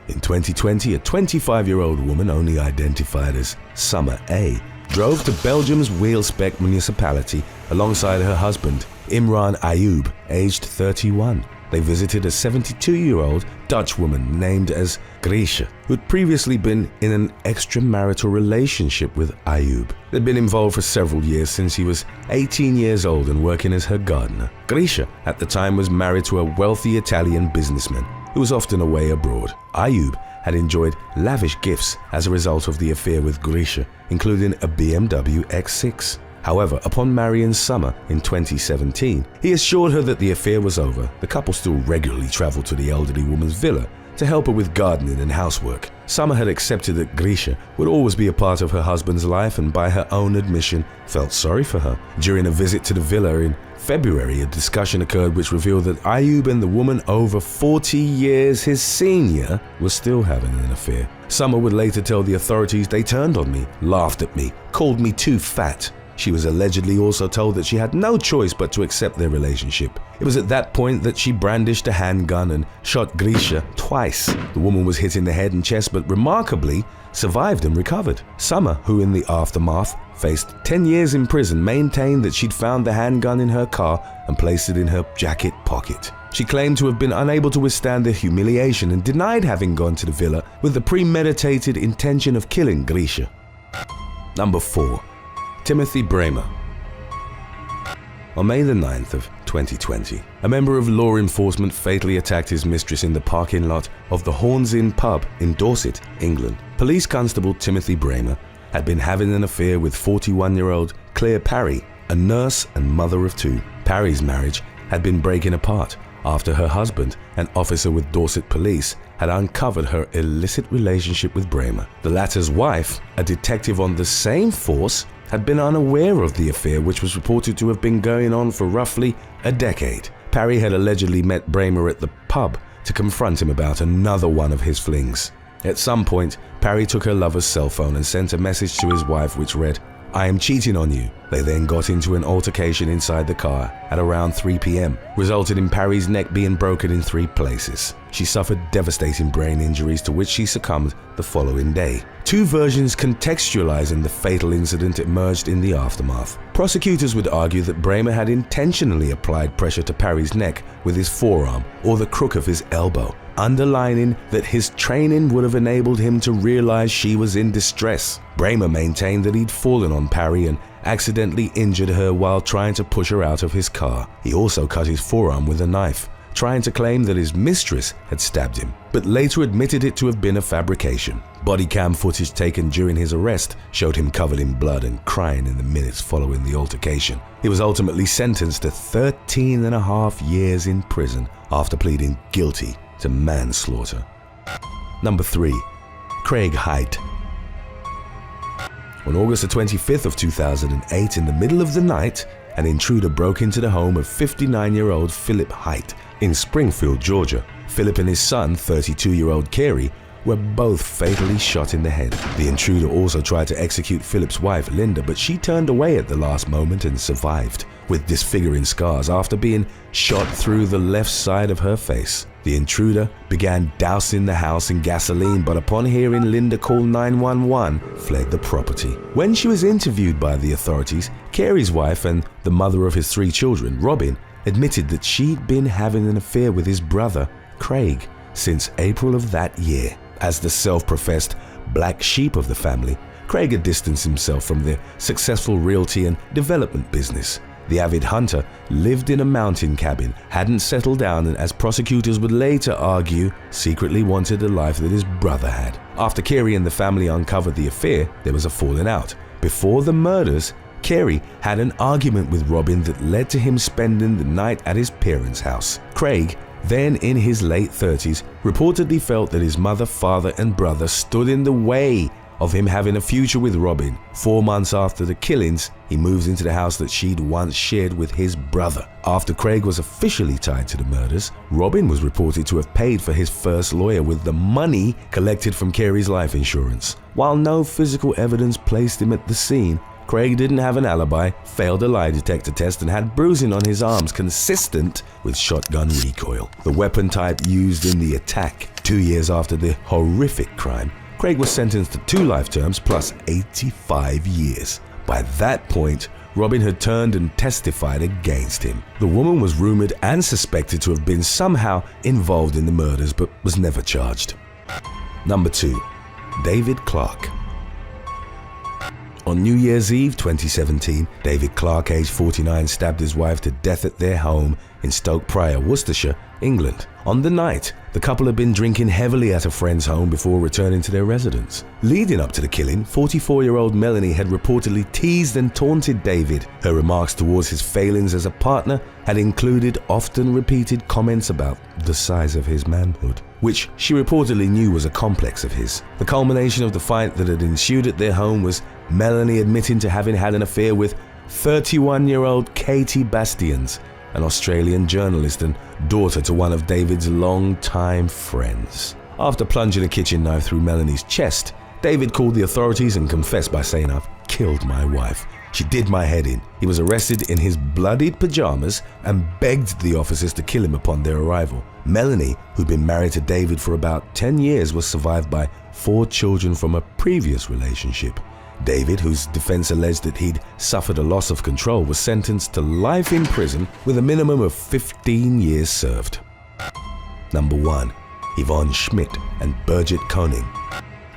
In 2020, a 25-year-old woman, only identified as Summer A, drove to Belgium's Weilspec municipality alongside her husband, Imran Ayoub, aged 31. They visited a 72-year-old Dutch woman named as Grisha, who'd previously been in an extramarital relationship with Ayoub. They'd been involved for several years, since he was 18 years old and working as her gardener. Grisha, at the time, was married to a wealthy Italian businessman who was often away abroad. Ayoub had enjoyed lavish gifts as a result of the affair with Grisha, including a BMW X6. However, upon marrying Summer in 2017, he assured her that the affair was over. The couple still regularly traveled to the elderly woman's villa to help her with gardening and housework. Summer had accepted that Grisha would always be a part of her husband's life and by her own admission felt sorry for her. During a visit to the villa in February, a discussion occurred which revealed that Ayub and the woman over 40 years his senior was still having an affair. Summer would later tell the authorities they turned on me, laughed at me, called me too fat. She was allegedly also told that she had no choice but to accept their relationship. It was at that point that she brandished a handgun and shot Grisha twice. The woman was hit in the head and chest but remarkably survived and recovered. Summer, who in the aftermath faced 10 years in prison, maintained that she'd found the handgun in her car and placed it in her jacket pocket. She claimed to have been unable to withstand the humiliation and denied having gone to the villa with the premeditated intention of killing Grisha. Number 4. Timothy Bramer. On May the 9th of 2020, a member of law enforcement fatally attacked his mistress in the parking lot of the Horns Inn pub in Dorset, England. Police Constable Timothy Bramer had been having an affair with 41-year-old Claire Parry, a nurse and mother of 2. Parry's marriage had been breaking apart after her husband, an officer with Dorset Police, had uncovered her illicit relationship with Bramer. The latter's wife, a detective on the same force, had been unaware of the affair, which was reported to have been going on for roughly a decade. Parry had allegedly met Bramer at the pub to confront him about another one of his flings. At some point, Parry took her lover's cell phone and sent a message to his wife which read, "I am cheating on you." They then got into an altercation inside the car at around 3 p.m, resulted in Parry's neck being broken in 3 places. She suffered devastating brain injuries to which she succumbed the following day. 2 versions contextualizing the fatal incident emerged in the aftermath. Prosecutors would argue that Bramer had intentionally applied pressure to Parry's neck with his forearm or the crook of his elbow, underlining that his training would have enabled him to realize she was in distress. Bramer maintained that he'd fallen on Parry and accidentally injured her while trying to push her out of his car. He also cut his forearm with a knife, trying to claim that his mistress had stabbed him, but later admitted it to have been a fabrication. Body cam footage taken during his arrest showed him covered in blood and crying in the minutes following the altercation. He was ultimately sentenced to 13.5 years in prison after pleading guilty to manslaughter. Number 3. Craig Haidt. On August the 25th of 2008, in the middle of the night, an intruder broke into the home of 59-year-old Philip Haidt in Springfield, Georgia. Philip and his son, 32-year-old Carey, were both fatally shot in the head. The intruder also tried to execute Philip's wife, Linda, but she turned away at the last moment and survived, with disfiguring scars after being shot through the left side of her face. The intruder began dousing the house in gasoline, but upon hearing Linda call 911, fled the property. When she was interviewed by the authorities, Carey's wife and the mother of his 3 children, Robin, admitted that she'd been having an affair with his brother, Craig, since April of that year. As the self-professed black sheep of the family, Craig had distanced himself from the successful realty and development business. The avid hunter lived in a mountain cabin, hadn't settled down, and as prosecutors would later argue, secretly wanted the life that his brother had. After Carey and the family uncovered the affair, there was a falling out. Before the murders, Carey had an argument with Robin that led to him spending the night at his parents' house. Craig, then in his late 30s, reportedly felt that his mother, father, and brother stood in the way of him having a future with Robin. 4 months after the killings, he moves into the house that she'd once shared with his brother. After Craig was officially tied to the murders, Robin was reported to have paid for his first lawyer with the money collected from Carey's life insurance. While no physical evidence placed him at the scene, Craig didn't have an alibi, failed a lie detector test, and had bruising on his arms consistent with shotgun recoil, the weapon type used in the attack. 2 years after the horrific crime, Craig was sentenced to 2 life terms plus 85 years. By that point, Robin had turned and testified against him. The woman was rumored and suspected to have been somehow involved in the murders but was never charged. Number 2. David Clark. On New Year's Eve 2017, David Clark, aged 49, stabbed his wife to death at their home in Stoke Prior, Worcestershire, England. On the night, the couple had been drinking heavily at a friend's home before returning to their residence. Leading up to the killing, 44-year-old Melanie had reportedly teased and taunted David. Her remarks towards his failings as a partner had included often repeated comments about the size of his manhood, which she reportedly knew was a complex of his. The culmination of the fight that had ensued at their home was Melanie admitting to having had an affair with 31-year-old Katie Bastians, an Australian journalist and daughter to one of David's long-time friends. After plunging a kitchen knife through Melanie's chest, David called the authorities and confessed by saying, "I've killed my wife. She did my head in." He was arrested in his bloodied pajamas and begged the officers to kill him upon their arrival. Melanie, who'd been married to David for about 10 years, was survived by 4 children from a previous relationship. David, whose defense alleged that he'd suffered a loss of control, was sentenced to life in prison with a minimum of 15 years served. Number 1. Yvonne Schmidt and Birgit Koning.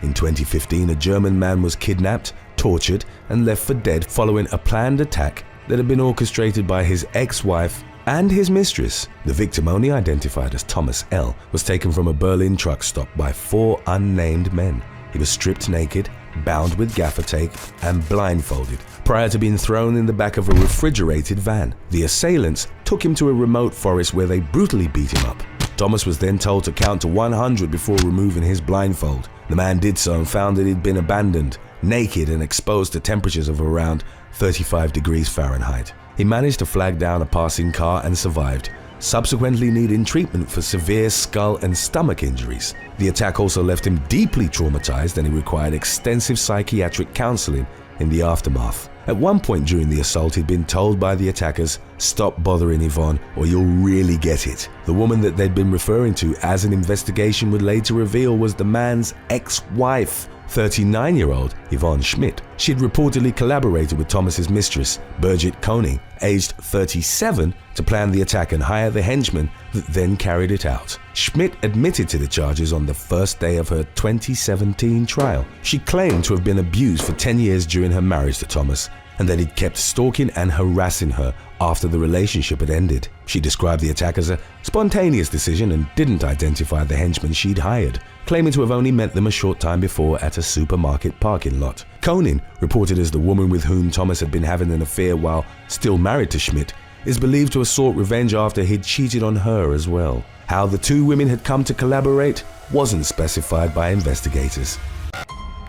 In 2015, a German man was kidnapped, tortured, and left for dead following a planned attack that had been orchestrated by his ex-wife and his mistress. The victim, only identified as Thomas L., was taken from a Berlin truck stop by 4 unnamed men. He was stripped naked, bound with gaffer tape, and blindfolded prior to being thrown in the back of a refrigerated van. The assailants took him to a remote forest where they brutally beat him up. Thomas was then told to count to 100 before removing his blindfold. The man did so and found that he'd been abandoned, naked and exposed to temperatures of around 35 degrees Fahrenheit. He managed to flag down a passing car and survived, subsequently needing treatment for severe skull and stomach injuries. The attack also left him deeply traumatized and he required extensive psychiatric counseling in the aftermath. At one point during the assault, he'd been told by the attackers, "Stop bothering Yvonne or you'll really get it." The woman that they'd been referring to, as an investigation would later reveal, was the man's ex-wife, 39-year-old Yvonne Schmidt. She'd reportedly collaborated with Thomas's mistress, Birgit Koning, aged 37, to plan the attack and hire the henchman that then carried it out. Schmidt admitted to the charges on the first day of her 2017 trial. She claimed to have been abused for 10 years during her marriage to Thomas, and that he'd kept stalking and harassing her after the relationship had ended. She described the attack as a spontaneous decision and didn't identify the henchman she'd hired, claiming to have only met them a short time before at a supermarket parking lot. Koning, reported as the woman with whom Thomas had been having an affair while still married to Schmidt, is believed to have sought revenge after he'd cheated on her as well. How the 2 women had come to collaborate wasn't specified by investigators.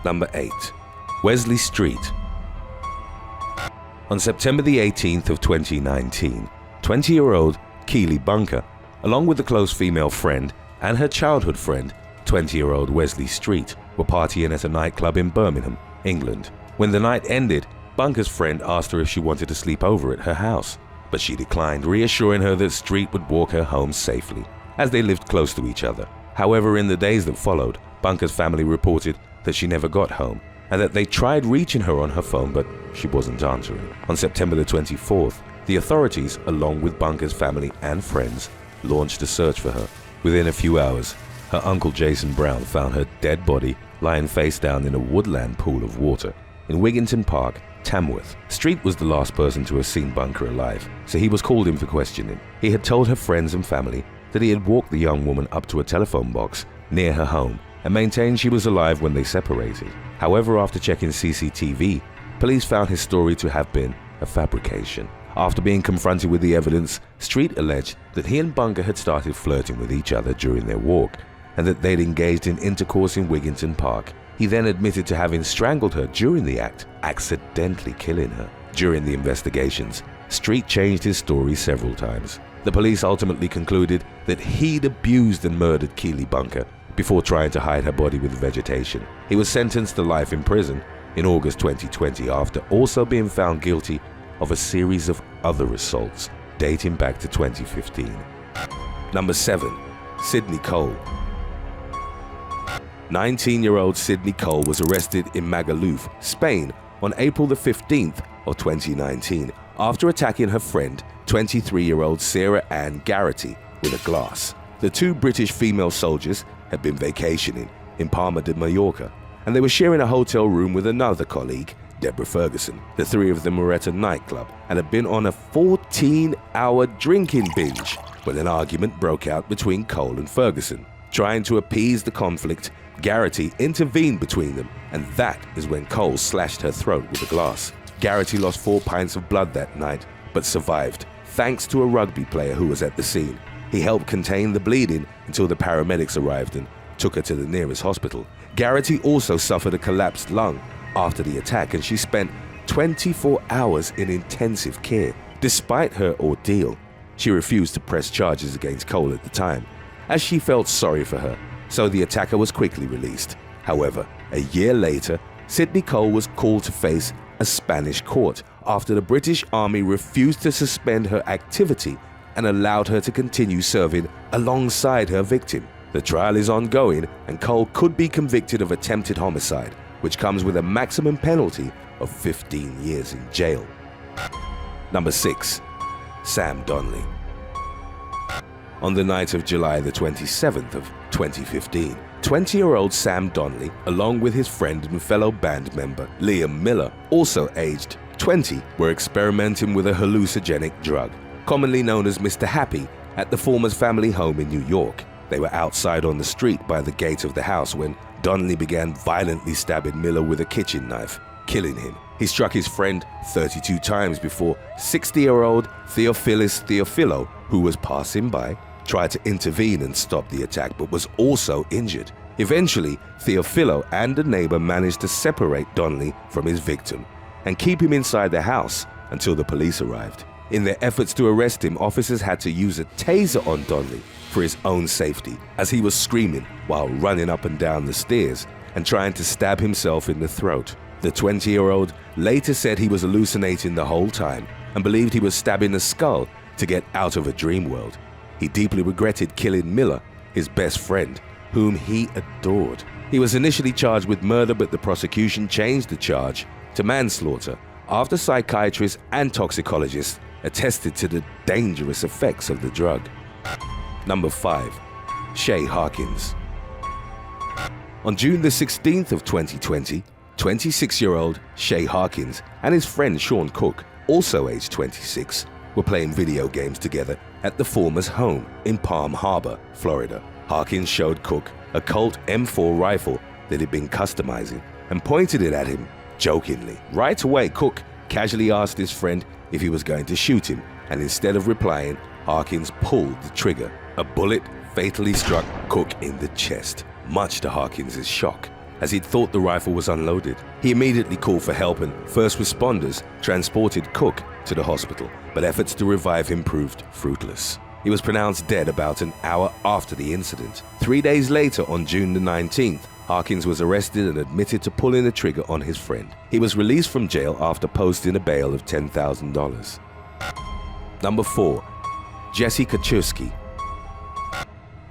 Number 8. Wesley Street. On September the 18th of 2019, 20-year-old Keely Bunker, along with a close female friend and her childhood friend, 20-year-old Wesley Street, were partying at a nightclub in Birmingham, England. When the night ended, Bunker's friend asked her if she wanted to sleep over at her house, but she declined, reassuring her that Street would walk her home safely, as they lived close to each other. However, in the days that followed, Bunker's family reported that she never got home, and that they tried reaching her on her phone, but she wasn't answering. On September the 24th, the authorities, along with Bunker's family and friends, launched a search for her. Within a few hours, her uncle Jason Brown found her dead body lying face down in a woodland pool of water in Wigginton Park, Tamworth. Street was the last person to have seen Bunker alive, so he was called in for questioning. He had told her friends and family that he had walked the young woman up to a telephone box near her home and maintained she was alive when they separated. However, after checking CCTV, police found his story to have been a fabrication. After being confronted with the evidence, Street alleged that he and Bunker had started flirting with each other during their walk and that they'd engaged in intercourse in Wigginton Park. He then admitted to having strangled her during the act, accidentally killing her. During the investigations, Street changed his story several times. The police ultimately concluded that he'd abused and murdered Keely Bunker before trying to hide her body with vegetation. He was sentenced to life in prison in August 2020 after also being found guilty of a series of other assaults dating back to 2015. Number 7. Sydney Cole. 19-year-old Sydney Cole was arrested in Magaluf, Spain on April the 15th of 2019 after attacking her friend, 23-year-old Sarah Ann Garrity, with a glass. The 2 British female soldiers had been vacationing in Palma de Mallorca, and they were sharing a hotel room with another colleague, Deborah Ferguson. The three of them were at a nightclub and had been on a 14-hour drinking binge when an argument broke out between Cole and Ferguson. Trying to appease the conflict, Garrity intervened between them, and that is when Cole slashed her throat with a glass. Garrity lost 4 pints of blood that night, but survived, thanks to a rugby player who was at the scene. He helped contain the bleeding until the paramedics arrived and took her to the nearest hospital. Garrity also suffered a collapsed lung after the attack, and she spent 24 hours in intensive care. Despite her ordeal, she refused to press charges against Cole at the time, as she felt sorry for her, so the attacker was quickly released. However, a year later, Sydney Cole was called to face a Spanish court after the British Army refused to suspend her activity and allowed her to continue serving alongside her victim. The trial is ongoing, and Cole could be convicted of attempted homicide, which comes with a maximum penalty of 15 years in jail. Number 6. Sam Donnelly. On the night of July the 27th of 2015, 20-year-old Sam Donnelly, along with his friend and fellow band member Liam Miller, also aged 20, were experimenting with a hallucinogenic drug, commonly known as Mr. Happy, at the former's family home in New York. They were outside on the street by the gate of the house when Donnelly began violently stabbing Miller with a kitchen knife, killing him. He struck his friend 32 times before 60-year-old Theophilus Theophilo, who was passing by, tried to intervene and stop the attack but was also injured. Eventually, Theophilo and a neighbor managed to separate Donnelly from his victim and keep him inside the house until the police arrived. In their efforts to arrest him, officers had to use a taser on Donnelly for his own safety, as he was screaming while running up and down the stairs and trying to stab himself in the throat. The 20-year-old later said he was hallucinating the whole time and believed he was stabbing a skull to get out of a dream world. He deeply regretted killing Miller, his best friend, whom he adored. He was initially charged with murder, but the prosecution changed the charge to manslaughter after psychiatrists and toxicologists attested to the dangerous effects of the drug. Number 5. Shay Hawkins. On June the 16th of 2020, 26-year-old Shay Hawkins and his friend Sean Cook, also aged 26, were playing video games together at the former's home in Palm Harbor, Florida. Hawkins showed Cook a Colt M4 rifle that he'd been customizing and pointed it at him jokingly. Right away, Cook casually asked his friend if he was going to shoot him, and instead of replying, Hawkins pulled the trigger. A bullet fatally struck Cook in the chest, much to Hawkins' shock, as he'd thought the rifle was unloaded. He immediately called for help, and first responders transported Cook to the hospital, but efforts to revive him proved fruitless. He was pronounced dead about an hour after the incident. 3 days later, on June the 19th, Hawkins was arrested and admitted to pulling the trigger on his friend. He was released from jail after posting a bail of $10,000. Number 4. Jesse Kaczewski.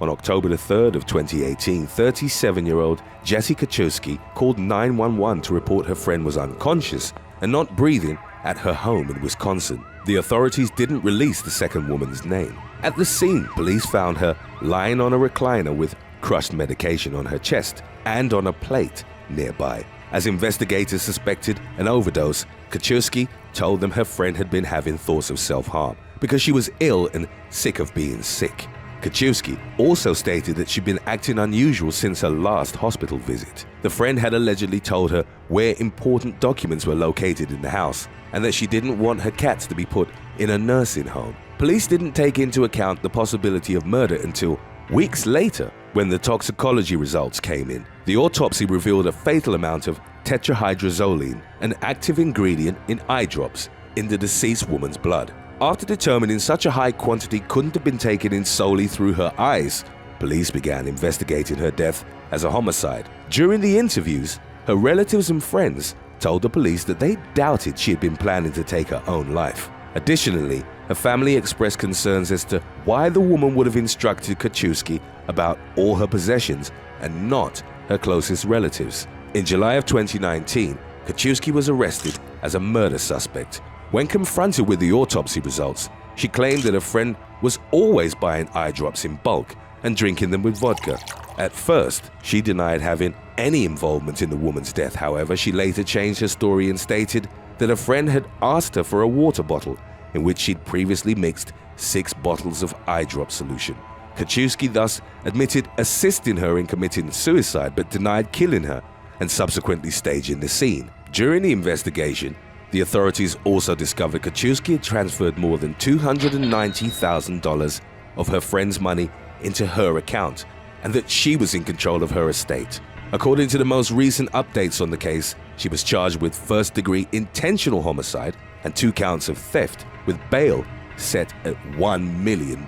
On October the 3rd of 2018, 37-year-old Jesse Kaczewski called 911 to report her friend was unconscious and not breathing at her home in Wisconsin. The authorities didn't release the second woman's name. At the scene, police found her lying on a recliner with crushed medication on her chest and on a plate nearby. As investigators suspected an overdose, Kaczewski told them her friend had been having thoughts of self-harm because she was ill and sick of being sick. Kaczewski also stated that she'd been acting unusual since her last hospital visit. The friend had allegedly told her where important documents were located in the house and that she didn't want her cats to be put in a nursing home. Police didn't take into account the possibility of murder until weeks later, when the toxicology results came in. The autopsy revealed a fatal amount of tetrahydrozoline, an active ingredient in eye drops, in the deceased woman's blood. After determining such a high quantity couldn't have been taken in solely through her eyes, police began investigating her death as a homicide. During the interviews, her relatives and friends told the police that they doubted she had been planning to take her own life. Additionally, her family expressed concerns as to why the woman would have instructed Kaczewski about all her possessions and not her closest relatives. In July of 2019, Kaczewski was arrested as a murder suspect. When confronted with the autopsy results, she claimed that her friend was always buying eye drops in bulk and drinking them with vodka. At first, she denied having any involvement in the woman's death, however, she later changed her story and stated that a friend had asked her for a water bottle in which she'd previously mixed 6 bottles of eye drop solution. Kachewski thus admitted assisting her in committing suicide but denied killing her and subsequently staging the scene. During the investigation, the authorities also discovered Kachewski had transferred more than $290,000 of her friend's money into her account and that she was in control of her estate. According to the most recent updates on the case, she was charged with first-degree intentional homicide and 2 counts of theft, with bail set at $1 million.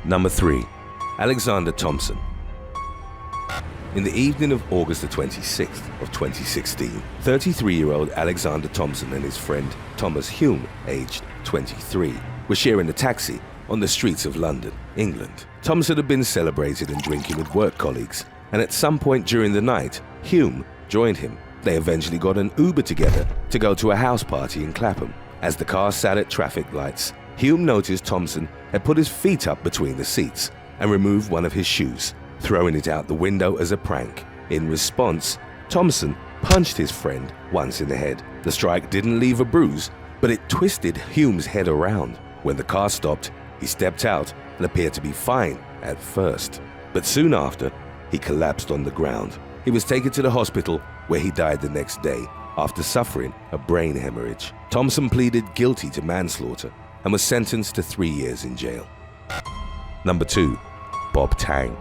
Number 3. Alexander Thompson. In the evening of August the 26th of 2016, 33-year-old Alexander Thompson and his friend Thomas Hume, aged 23, were sharing a taxi on the streets of London, England. Thompson had been celebrating and drinking with work colleagues, and at some point during the night, Hume joined him. They eventually got an Uber together to go to a house party in Clapham. As the car sat at traffic lights, Hume noticed Thompson had put his feet up between the seats and removed one of his shoes, throwing it out the window as a prank. In response, Thompson punched his friend once in the head. The strike didn't leave a bruise, but it twisted Hume's head around. When the car stopped, he stepped out and appeared to be fine at first. But soon after, he collapsed on the ground. He was taken to the hospital where he died the next day after suffering a brain hemorrhage. Thompson pleaded guilty to manslaughter and was sentenced to 3 years in jail. Number 2. Bob Tang.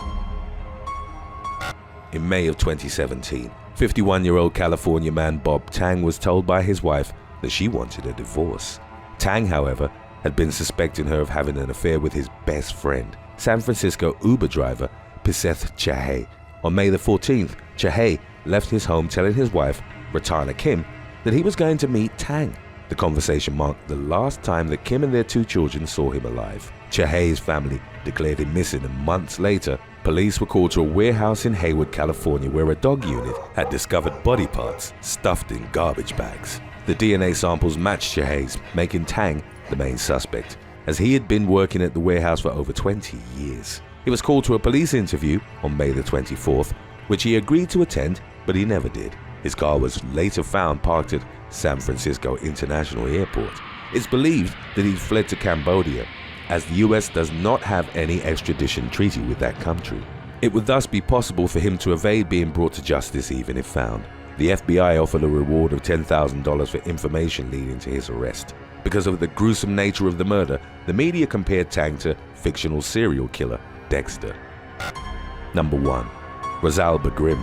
In May of 2017, 51-year-old California man Bob Tang was told by his wife that she wanted a divorce. Tang, however, had been suspecting her of having an affair with his best friend, San Francisco Uber driver Piseth Chahay. On May the 14th, Chahay left his home telling his wife, Ratana Kim, that he was going to meet Tang. The conversation marked the last time that Kim and their 2 children saw him alive. Chahay's family declared him missing, and months later, police were called to a warehouse in Hayward, California, where a dog unit had discovered body parts stuffed in garbage bags. The DNA samples matched Chahay's, making Tang the main suspect, as he had been working at the warehouse for over 20 years. He was called to a police interview on May the 24th, which he agreed to attend, but he never did. His car was later found parked at San Francisco International Airport. It's believed that he fled to Cambodia, as the US does not have any extradition treaty with that country. It would thus be possible for him to evade being brought to justice even if found. The FBI offered a reward of $10,000 for information leading to his arrest. Because of the gruesome nature of the murder, the media compared Tang to fictional serial killer Dexter. Number 1. Rosalba Grimm.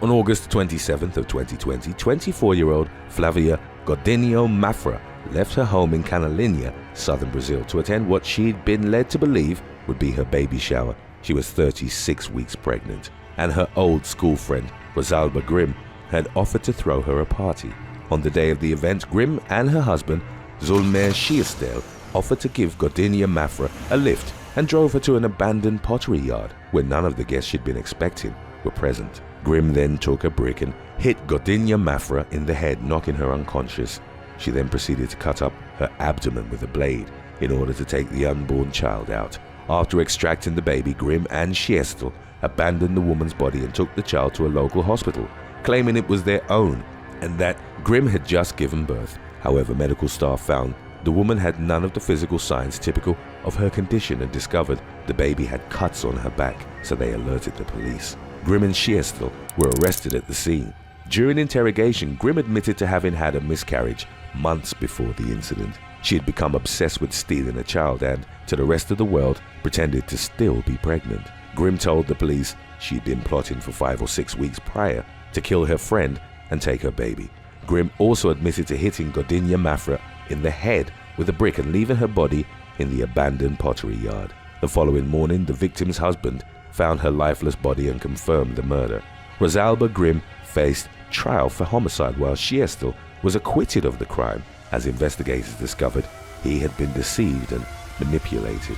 On August 27th of 2020, 24-year-old Flavia Godinho Mafra left her home in Canalinha, southern Brazil, to attend what she'd been led to believe would be her baby shower. She was 36 weeks pregnant, and her old school friend, Rosalba Grimm, had offered to throw her a party. On the day of the event, Grimm and her husband, Zulmer Schiestel, offered to give Godinho Mafra a lift and drove her to an abandoned pottery yard where none of the guests she'd been expecting were present. Grimm then took a brick and hit Godinho Mafra in the head, knocking her unconscious. She then proceeded to cut up her abdomen with a blade in order to take the unborn child out. After extracting the baby, Grimm and Schiestel abandoned the woman's body and took the child to a local hospital, claiming it was their own and that Grimm had just given birth. However, medical staff found the woman had none of the physical signs typical of her condition and discovered the baby had cuts on her back, so they alerted the police. Grimm and Schiestel were arrested at the scene. During interrogation, Grimm admitted to having had a miscarriage months before the incident. She had become obsessed with stealing a child and, to the rest of the world, pretended to still be pregnant. Grimm told the police she'd been plotting for 5 or 6 weeks prior to kill her friend and take her baby. Grimm also admitted to hitting Godinho Mafra in the head with a brick and leaving her body in the abandoned pottery yard. The following morning, the victim's husband found her lifeless body and confirmed the murder. Rosalba Grimm faced trial for homicide, while Schiestel was acquitted of the crime, as investigators discovered he had been deceived and manipulated.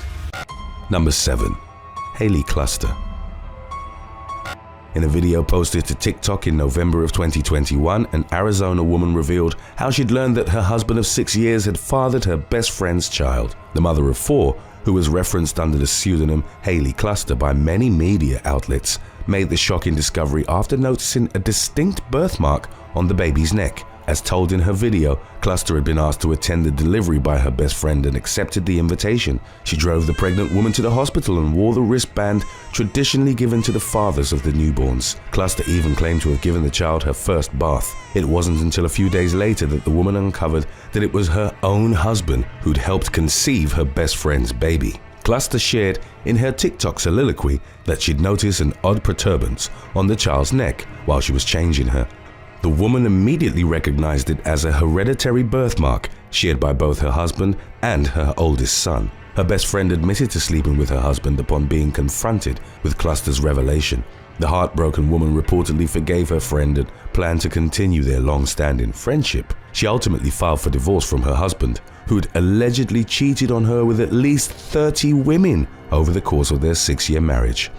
Number 7. Haley Cluster. In a video posted to TikTok in November of 2021, an Arizona woman revealed how she'd learned that her husband of 6 years had fathered her best friend's child. The mother of 4, who who was referenced under the pseudonym Haley Cluster by many media outlets, made the shocking discovery after noticing a distinct birthmark on the baby's neck. As told in her video, Cluster had been asked to attend the delivery by her best friend and accepted the invitation. She drove the pregnant woman to the hospital and wore the wristband traditionally given to the fathers of the newborns. Cluster even claimed to have given the child her first bath. It wasn't until a few days later that the woman uncovered that it was her own husband who'd helped conceive her best friend's baby. Cluster shared in her TikTok soliloquy that she'd noticed an odd protuberance on the child's neck while she was changing her. The woman immediately recognized it as a hereditary birthmark shared by both her husband and her oldest son. Her best friend admitted to sleeping with her husband upon being confronted with Cluster's revelation. The heartbroken woman reportedly forgave her friend and planned to continue their long-standing friendship. She ultimately filed for divorce from her husband, who'd allegedly cheated on her with at least 30 women over the course of their 6-year marriage.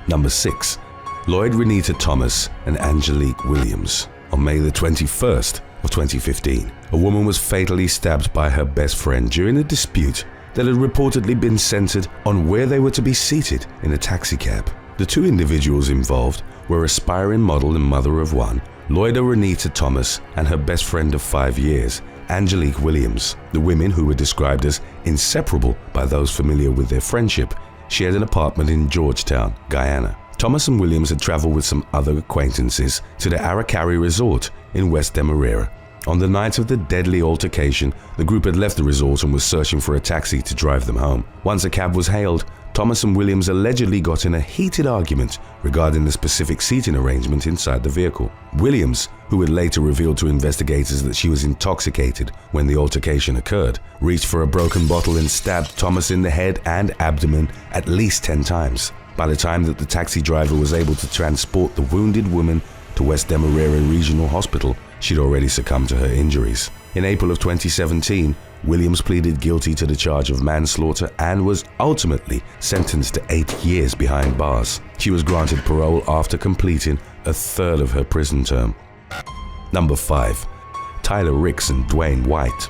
Number 6. Lloyd Renita Thomas and Angelique Williams. On May the 21st of 2015, a woman was fatally stabbed by her best friend during a dispute that had reportedly been centered on where they were to be seated in a taxicab. The two individuals involved were aspiring model and mother of one, Lloyd Renita Thomas, and her best friend of 5 years, Angelique Williams. The women, who were described as inseparable by those familiar with their friendship, shared an apartment in Georgetown, Guyana. Thomas and Williams had traveled with some other acquaintances to the Aracari Resort in West Demerara. On the night of the deadly altercation, the group had left the resort and was searching for a taxi to drive them home. Once a cab was hailed, Thomas and Williams allegedly got in a heated argument regarding the specific seating arrangement inside the vehicle. Williams, who had later revealed to investigators that she was intoxicated when the altercation occurred, reached for a broken bottle and stabbed Thomas in the head and abdomen at least 10 times. By the time that the taxi driver was able to transport the wounded woman to West Demerara Regional Hospital, she'd already succumbed to her injuries. In April of 2017, Williams pleaded guilty to the charge of manslaughter and was ultimately sentenced to 8 years behind bars. She was granted parole after completing a third of her prison term. Number 5. Tyler Ricks and Dwayne White.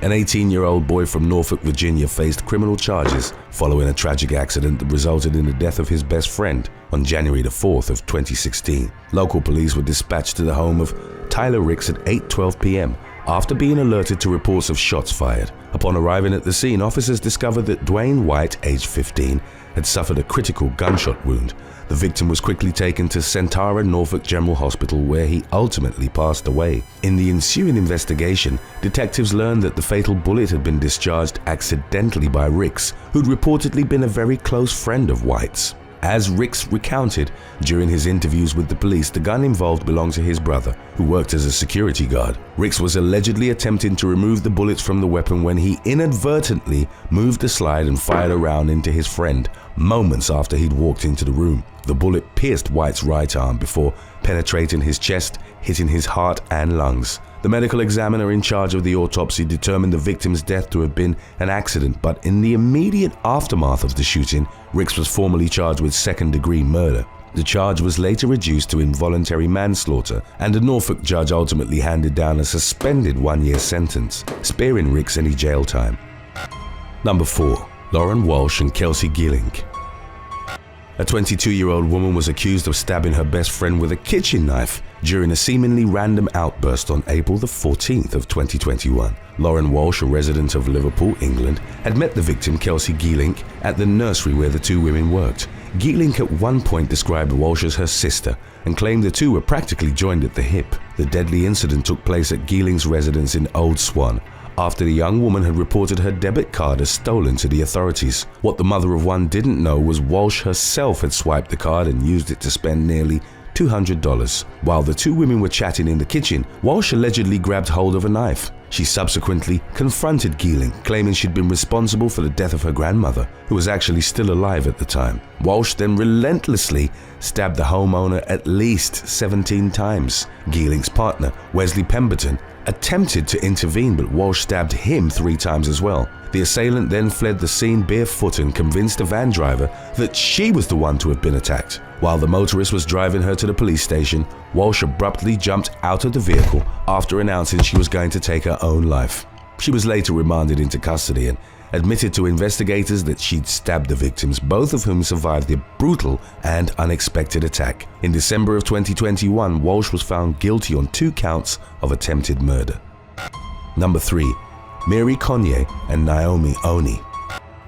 An 18-year-old boy from Norfolk, Virginia faced criminal charges following a tragic accident that resulted in the death of his best friend on January the 4th of 2016. Local police were dispatched to the home of Tyler Ricks at 8:12 p.m. after being alerted to reports of shots fired. Upon arriving at the scene, officers discovered that Dwayne White, aged 15, had suffered a critical gunshot wound. The victim was quickly taken to Centara Norfolk General Hospital, where he ultimately passed away. In the ensuing investigation, detectives learned that the fatal bullet had been discharged accidentally by Ricks, who'd reportedly been a very close friend of White's. As Ricks recounted during his interviews with the police, the gun involved belonged to his brother, who worked as a security guard. Ricks was allegedly attempting to remove the bullets from the weapon when he inadvertently moved the slide and fired a round into his friend moments after he'd walked into the room. The bullet pierced White's right arm before penetrating his chest, hitting his heart and lungs. The medical examiner in charge of the autopsy determined the victim's death to have been an accident, but in the immediate aftermath of the shooting, Ricks was formally charged with second-degree murder. The charge was later reduced to involuntary manslaughter, and a Norfolk judge ultimately handed down a suspended 1-year sentence, sparing Ricks any jail time. Number 4. Lauren Walsh and Kelsey Gillink. A 22-year-old woman was accused of stabbing her best friend with a kitchen knife during a seemingly random outburst on April the 14th of 2021. Lauren Walsh, a resident of Liverpool, England, had met the victim, Kelsey Gillink, at the nursery where the two women worked. Gillink at one point described Walsh as her sister and claimed the two were practically joined at the hip. The deadly incident took place at Gillink's residence in Old Swan, after the young woman had reported her debit card as stolen to the authorities. What the mother of one didn't know was Walsh herself had swiped the card and used it to spend nearly $200. While the two women were chatting in the kitchen, Walsh allegedly grabbed hold of a knife. She subsequently confronted Gillink, claiming she'd been responsible for the death of her grandmother, who was actually still alive at the time. Walsh then relentlessly stabbed the homeowner at least 17 times. Gillink's partner, Wesley Pemberton, attempted to intervene, but Walsh stabbed him 3 times as well. The assailant then fled the scene barefoot and convinced the van driver that she was the one to have been attacked. While the motorist was driving her to the police station, Walsh abruptly jumped out of the vehicle after announcing she was going to take her own life. She was later remanded into custody and admitted to investigators that she'd stabbed the victims, both of whom survived the brutal and unexpected attack. In December of 2021, Walsh was found guilty on 2 counts of attempted murder. Number 3. Mary Conye and Naomi Oni.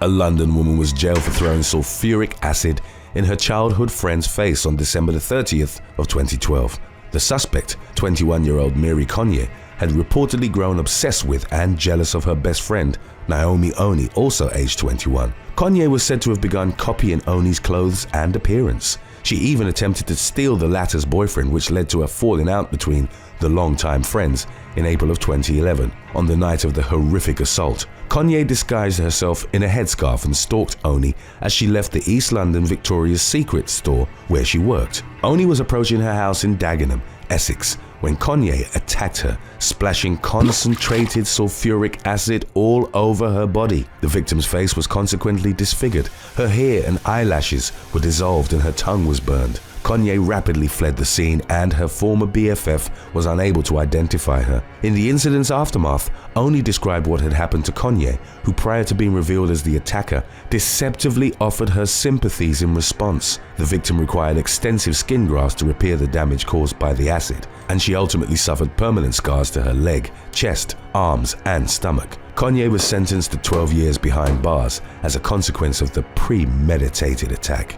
A London woman was jailed for throwing sulfuric acid in her childhood friend's face on December 30th of 2012. The suspect, 21-year-old Mary Conye, had reportedly grown obsessed with and jealous of her best friend, Naomi Oni, also aged 21. Conye was said to have begun copying Oni's clothes and appearance. She even attempted to steal the latter's boyfriend, which led to a falling out between the longtime friends in April of 2011. On the night of the horrific assault, Conye disguised herself in a headscarf and stalked Oni as she left the East London Victoria's Secret store where she worked. Oni was approaching her house in Dagenham, Essex, when Conye attacked her, splashing concentrated sulfuric acid all over her body. The victim's face was consequently disfigured, her hair and eyelashes were dissolved and her tongue was burned. Conye rapidly fled the scene and her former BFF was unable to identify her. In the incident's aftermath, Oni described what had happened to Conye, who prior to being revealed as the attacker, deceptively offered her sympathies in response. The victim required extensive skin grafts to repair the damage caused by the acid, and she ultimately suffered permanent scars to her leg, chest, arms, and stomach. Conye was sentenced to 12 years behind bars as a consequence of the premeditated attack.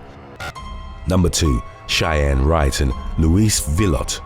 Number 2. Cheyenne Wright and Louise Villot.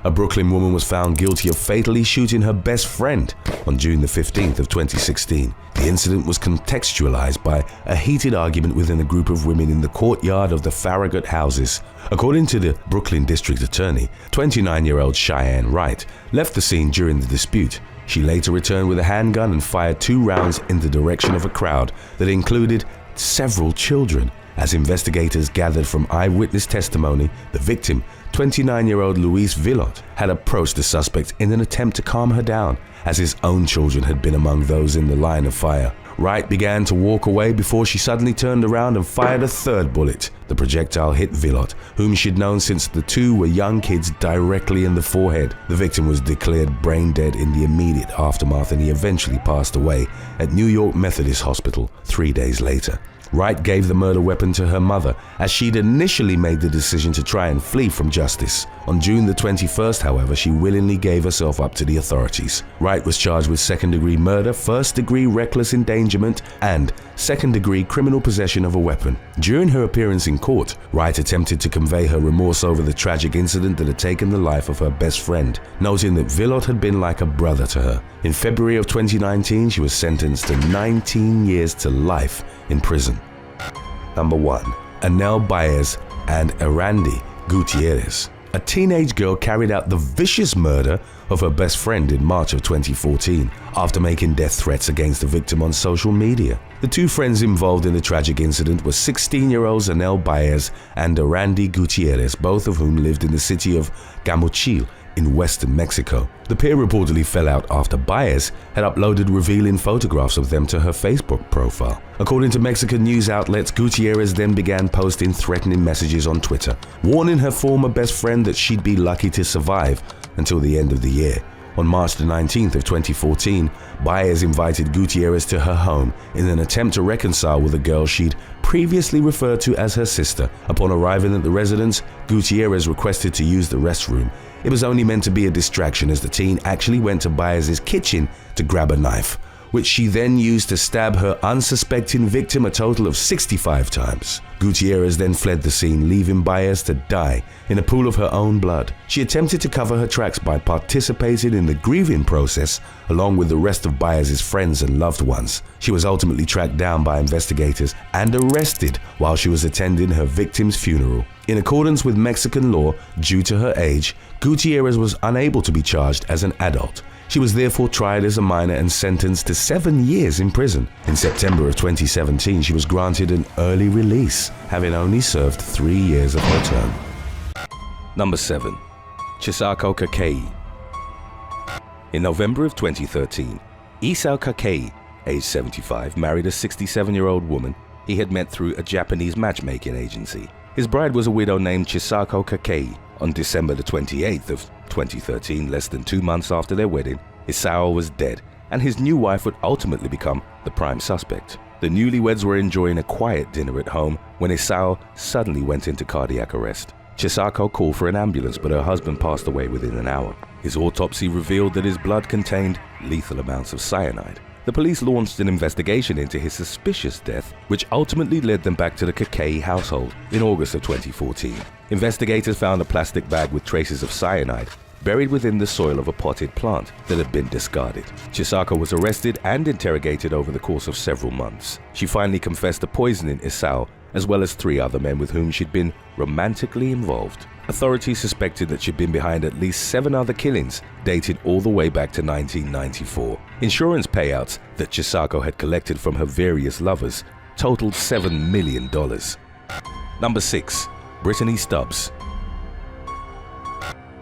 A Brooklyn woman was found guilty of fatally shooting her best friend on June the 15th of 2016. The incident was contextualized by a heated argument within a group of women in the courtyard of the Farragut houses. According to the Brooklyn District Attorney, 29-year-old Cheyenne Wright left the scene during the dispute. She later returned with a handgun and fired 2 rounds in the direction of a crowd that included several children. As investigators gathered from eyewitness testimony, the victim, 29-year-old Louise Villot, had approached the suspect in an attempt to calm her down, as his own children had been among those in the line of fire. Wright began to walk away before she suddenly turned around and fired a 3rd bullet. The projectile hit Villot, whom she'd known since the 2 were young kids, directly in the forehead. The victim was declared brain dead in the immediate aftermath, and he eventually passed away at New York Methodist Hospital 3 days later. Wright gave the murder weapon to her mother, as she'd initially made the decision to try and flee from justice. On June the 21st, however, she willingly gave herself up to the authorities. Wright was charged with 2nd-degree murder, 1st-degree reckless endangerment, and 2nd-degree criminal possession of a weapon. During her appearance in court, Wright attempted to convey her remorse over the tragic incident that had taken the life of her best friend, noting that Villot had been like a brother to her. In February of 2019, she was sentenced to 19 years to life in prison. Number 1. Anel Baez and Erandi Gutierrez. A teenage girl carried out the vicious murder of her best friend in March of 2014 after making death threats against the victim on social media. The 2 friends involved in the tragic incident were 16-year-olds Anel Baez and Erandi Gutierrez, both of whom lived in the city of Gamuchil in western Mexico. The pair reportedly fell out after Baez had uploaded revealing photographs of them to her Facebook profile. According to Mexican news outlets, Gutierrez then began posting threatening messages on Twitter, warning her former best friend that she'd be lucky to survive until the end of the year. On March the 19th of 2014, Baez invited Gutierrez to her home in an attempt to reconcile with a girl she'd previously referred to as her sister. Upon arriving at the residence, Gutierrez requested to use the restroom. It was only meant to be a distraction, as the teen actually went to Baez's kitchen to grab a knife, which she then used to stab her unsuspecting victim a total of 65 times. Gutierrez then fled the scene, leaving Baez to die in a pool of her own blood. She attempted to cover her tracks by participating in the grieving process along with the rest of Baez's friends and loved ones. She was ultimately tracked down by investigators and arrested while she was attending her victim's funeral. In accordance with Mexican law, due to her age, Gutierrez was unable to be charged as an adult. She was therefore tried as a minor and sentenced to 7 years in prison. In September of 2017, she was granted an early release, having only served 3 years of her term. Number 7. Chisako Kakei. In November of 2013, Isao Kakei, age 75, married a 67-year-old woman he had met through a Japanese matchmaking agency. His bride was a widow named Chisako Kakei. On December the 28th of 2013, less than 2 months after their wedding, Isao was dead, and his new wife would ultimately become the prime suspect. The newlyweds were enjoying a quiet dinner at home when Isao suddenly went into cardiac arrest. Chisako called for an ambulance, but her husband passed away within an hour. His autopsy revealed that his blood contained lethal amounts of cyanide. The police launched an investigation into his suspicious death, which ultimately led them back to the Kakei household in August of 2014. Investigators found a plastic bag with traces of cyanide buried within the soil of a potted plant that had been discarded. Chisako was arrested and interrogated over the course of several months. She finally confessed to poisoning Isao, as well as 3 other men with whom she'd been romantically involved. Authorities suspected that she'd been behind at least 7 other killings, dated all the way back to 1994. Insurance payouts that Chisako had collected from her various lovers totaled $7 million. Number 6. Brittany Stubbs.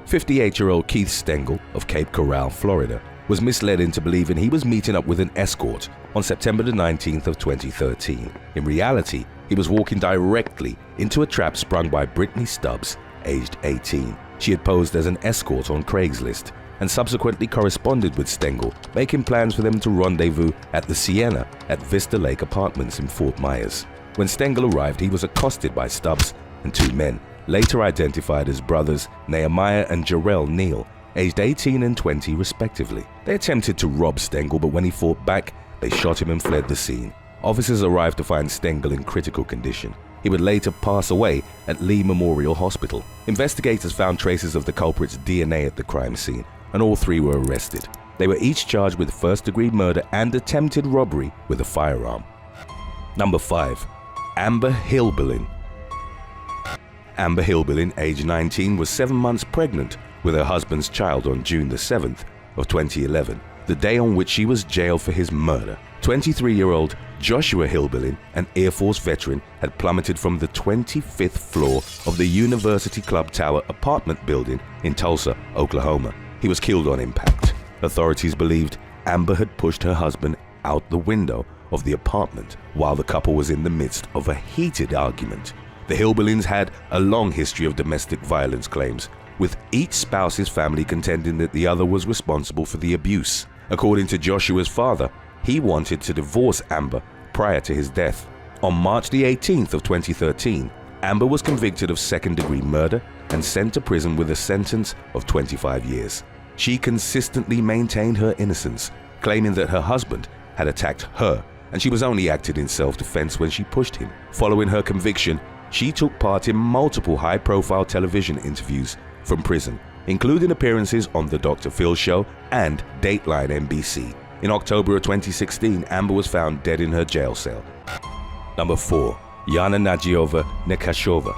58-year-old Keith Stengel of Cape Coral, Florida, was misled into believing he was meeting up with an escort on September the 19th of 2013. In reality, he was walking directly into a trap sprung by Brittany Stubbs, aged 18. She had posed as an escort on Craigslist and subsequently corresponded with Stengel, making plans for them to rendezvous at the Sienna at Vista Lake Apartments in Fort Myers. When Stengel arrived, he was accosted by Stubbs and 2 men, later identified as brothers Nehemiah and Jarrell Neal, aged 18 and 20 respectively. They attempted to rob Stengel, but when he fought back, they shot him and fled the scene. Officers arrived to find Stengel in critical condition. He would later pass away at Lee Memorial Hospital. Investigators found traces of the culprit's DNA at the crime scene, and all 3 were arrested. They were each charged with first-degree murder and attempted robbery with a firearm. Number 5. Amber Hillbilin. Amber Hillbilin, age 19, was 7 months pregnant with her husband's child on June the 7th of 2011, the day on which she was jailed for his murder. 23-year-old Joshua Hillbilin, an Air Force veteran, had plummeted from the 25th floor of the University Club Tower apartment building in Tulsa, Oklahoma. He was killed on impact. Authorities believed Amber had pushed her husband out the window of the apartment while the couple was in the midst of a heated argument. The Hillbilins had a long history of domestic violence claims, with each spouse's family contending that the other was responsible for the abuse. According to Joshua's father, he wanted to divorce Amber prior to his death. On March the 18th of 2013, Amber was convicted of second-degree murder and sent to prison with a sentence of 25 years. She consistently maintained her innocence, claiming that her husband had attacked her and she was only acting in self-defense when she pushed him. Following her conviction, she took part in multiple high-profile television interviews from prison, including appearances on The Dr. Phil Show and Dateline NBC. In October of 2016, Amber was found dead in her jail cell. Number 4. Yana Nagiova Nekashova.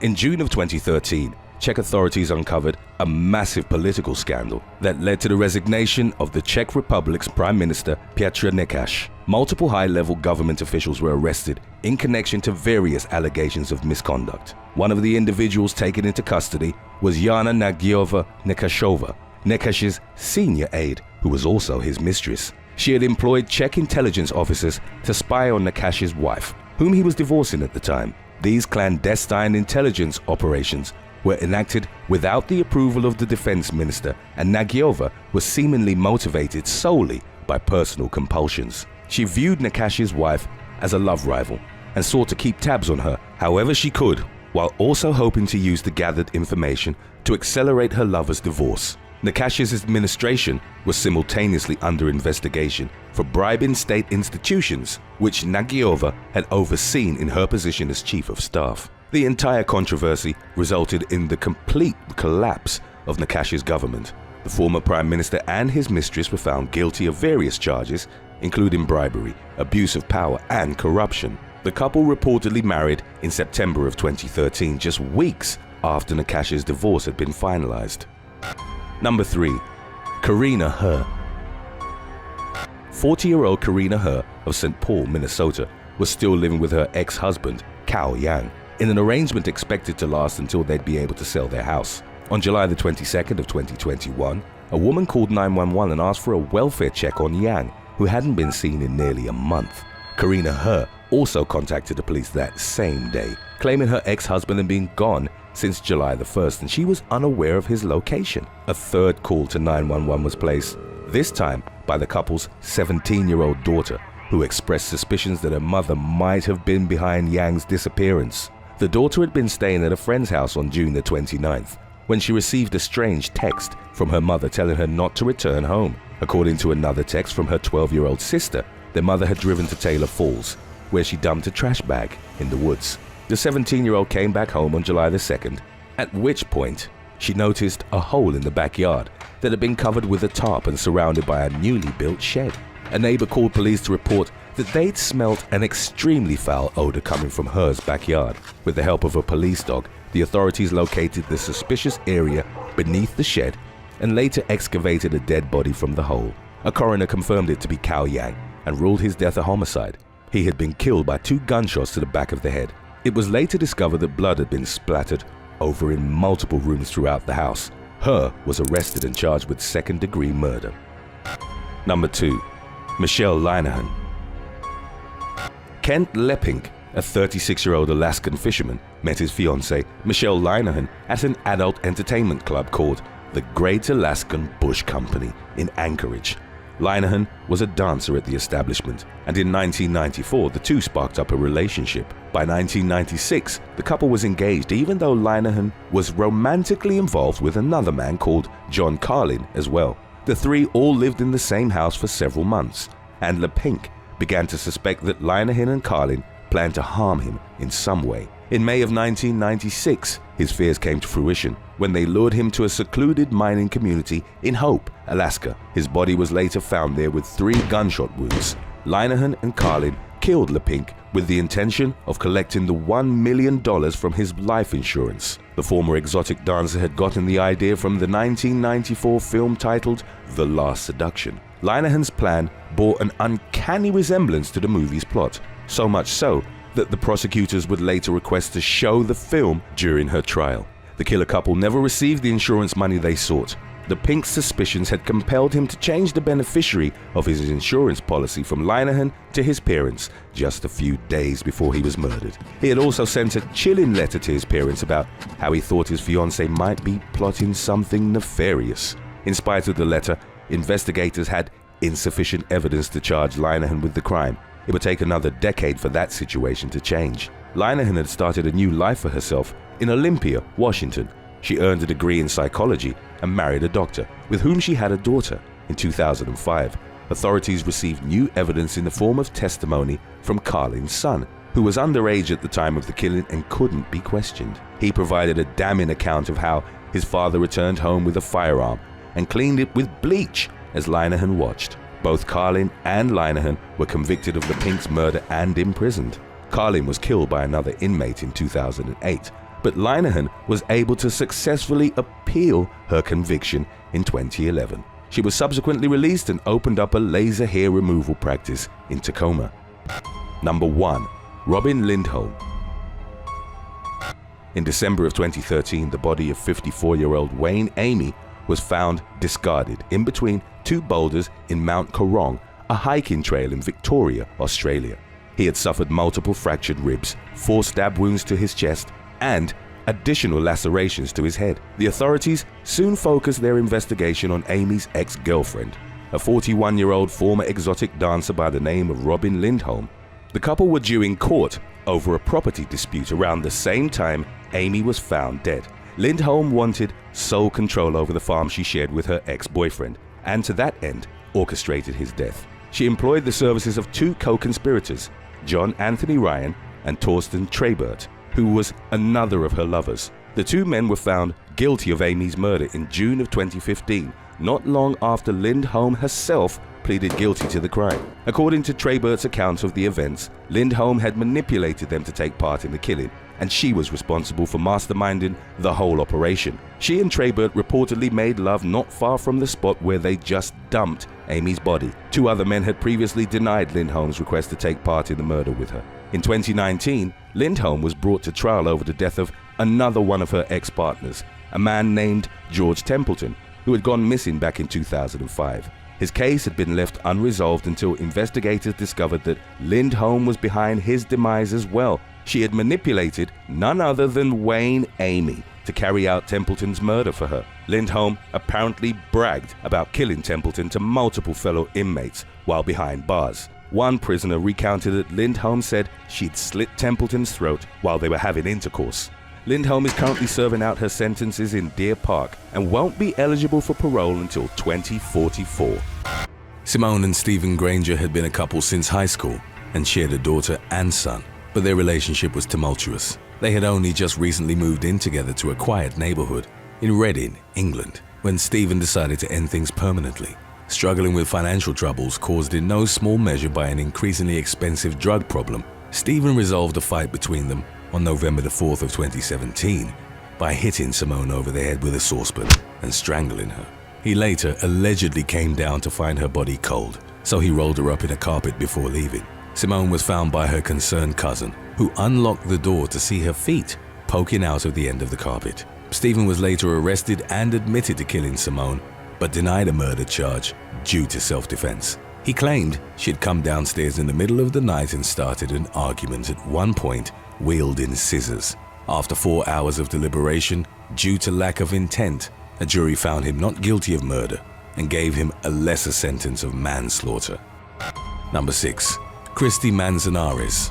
In June of 2013, Czech authorities uncovered a massive political scandal that led to the resignation of the Czech Republic's Prime Minister Petr Nečas. Multiple high-level government officials were arrested in connection to various allegations of misconduct. One of the individuals taken into custody was Yana Nagiova Nekashova, Nečas's senior aide, who was also his mistress. She had employed Czech intelligence officers to spy on Nečas's wife, whom he was divorcing at the time. These clandestine intelligence operations were enacted without the approval of the defense minister, and Nagiova was seemingly motivated solely by personal compulsions. She viewed Nečas's wife as a love rival and sought to keep tabs on her however she could, while also hoping to use the gathered information to accelerate her lover's divorce. Nečas's administration was simultaneously under investigation for bribing state institutions, which Nagiova had overseen in her position as chief of staff. The entire controversy resulted in the complete collapse of Nečas's government. The former prime minister and his mistress were found guilty of various charges, including bribery, abuse of power, and corruption. The couple reportedly married in September of 2013, just weeks after Nečas's divorce had been finalized. Number 3. Karina Herr. 40-year-old Karina Herr of St. Paul, Minnesota, was still living with her ex-husband, Cao Yang, in an arrangement expected to last until they'd be able to sell their house. On July the 22nd of 2021, a woman called 911 and asked for a welfare check on Yang, who hadn't been seen in nearly a month. Karina Herr also contacted the police that same day, claiming her ex-husband had been gone since July the 1st and she was unaware of his location. A third call to 911 was placed, this time by the couple's 17-year-old daughter, who expressed suspicions that her mother might have been behind Yang's disappearance. The daughter had been staying at a friend's house on June the 29th when she received a strange text from her mother telling her not to return home. According to another text from her 12-year-old sister, their mother had driven to Taylor Falls, where she dumped a trash bag in the woods. The 17-year-old came back home on July the 2nd, at which point she noticed a hole in the backyard that had been covered with a tarp and surrounded by a newly built shed. A neighbor called police to report that they'd smelt an extremely foul odor coming from hers backyard. With the help of a police dog, the authorities located the suspicious area beneath the shed and later excavated a dead body from the hole. A coroner confirmed it to be Cao Yang and ruled his death a homicide. He had been killed by 2 gunshots to the back of the head. It was later discovered that blood had been splattered over in multiple rooms throughout the house. He was arrested and charged with second-degree murder. Number 2. Michelle Linehan. Kent Lepink, a 36-year-old Alaskan fisherman, met his fiancée, Michelle Linehan, at an adult entertainment club called the Great Alaskan Bush Company in Anchorage. Linehan was a dancer at the establishment, and in 1994 the two sparked up a relationship. By 1996, the couple was engaged, even though Linehan was romantically involved with another man called John Carlin as well. The three all lived in the same house for several months, and Lepink began to suspect that Linehan and Carlin planned to harm him in some way. In May of 1996, his fears came to fruition when they lured him to a secluded mining community in Hope, Alaska. His body was later found there with 3 gunshot wounds. Linehan and Carlin killed Lepink with the intention of collecting the $1 million from his life insurance. The former exotic dancer had gotten the idea from the 1994 film titled The Last Seduction. Linehan's plan bore an uncanny resemblance to the movie's plot, so much so that the prosecutors would later request to show the film during her trial. The killer couple never received the insurance money they sought. Lepink's suspicions had compelled him to change the beneficiary of his insurance policy from Linehan to his parents just a few days before he was murdered. He had also sent a chilling letter to his parents about how he thought his fiancée might be plotting something nefarious. In spite of the letter, investigators had insufficient evidence to charge Linehan with the crime. It would take another decade for that situation to change. Linehan had started a new life for herself in Olympia, Washington. She earned a degree in psychology and married a doctor, with whom she had a daughter. In 2005, authorities received new evidence in the form of testimony from Carlin's son, who was underage at the time of the killing and couldn't be questioned. He provided a damning account of how his father returned home with a firearm and cleaned it with bleach as Linehan watched. Both Carlin and Linehan were convicted of Lepink's murder and imprisoned. Carlin was killed by another inmate in 2008, but Linehan was able to successfully appeal her conviction in 2011. She was subsequently released and opened up a laser hair removal practice in Tacoma. Number 1. Robin Lindholm. In December of 2013, the body of 54-year-old Wayne Amy was found discarded in between 2 boulders in Mount Korong, a hiking trail in Victoria, Australia. He had suffered multiple fractured ribs, 4 stab wounds to his chest, and additional lacerations to his head. The authorities soon focused their investigation on Amy's ex-girlfriend, a 41-year-old former exotic dancer by the name of Robin Lindholm. The couple were due in court over a property dispute around the same time Amy was found dead. Lindholm wanted sole control over the farm she shared with her ex-boyfriend, and to that end orchestrated his death. She employed the services of 2 co-conspirators, John Anthony Ryan and Torsten Trebert, who was another of her lovers. The 2 men were found guilty of Amy's murder in June of 2015, not long after Lindholm herself pleaded guilty to the crime. According to Trebert's account of the events, Lindholm had manipulated them to take part in the killing, and she was responsible for masterminding the whole operation. She and Trebert reportedly made love not far from the spot where they just dumped Amy's body. 2 other men had previously denied Lindholm's request to take part in the murder with her. In 2019, Lindholm was brought to trial over the death of another one of her ex-partners, a man named George Templeton, who had gone missing back in 2005. His case had been left unresolved until investigators discovered that Lindholm was behind his demise as well. She had manipulated none other than Wayne Amy to carry out Templeton's murder for her. Lindholm apparently bragged about killing Templeton to multiple fellow inmates while behind bars. One prisoner recounted that Lindholm said she'd slit Templeton's throat while they were having intercourse. Lindholm is currently serving out her sentences in Deer Park and won't be eligible for parole until 2044. Simone and Stephen Granger had been a couple since high school and shared a daughter and son, but their relationship was tumultuous. They had only just recently moved in together to a quiet neighborhood in Reading, England, when Stephen decided to end things permanently. Struggling with financial troubles caused in no small measure by an increasingly expensive drug problem, Stephen resolved a fight between them on November the 4th of 2017 by hitting Simone over the head with a saucepan and strangling her. He later allegedly came down to find her body cold, so he rolled her up in a carpet before leaving. Simone was found by her concerned cousin, who unlocked the door to see her feet poking out of the end of the carpet. Stephen was later arrested and admitted to killing Simone, but denied a murder charge due to self-defense. He claimed she'd come downstairs in the middle of the night and started an argument, at one point wielding scissors. After 4 hours of deliberation, due to lack of intent, a jury found him not guilty of murder and gave him a lesser sentence of manslaughter. Number 6. Christy Manzanares.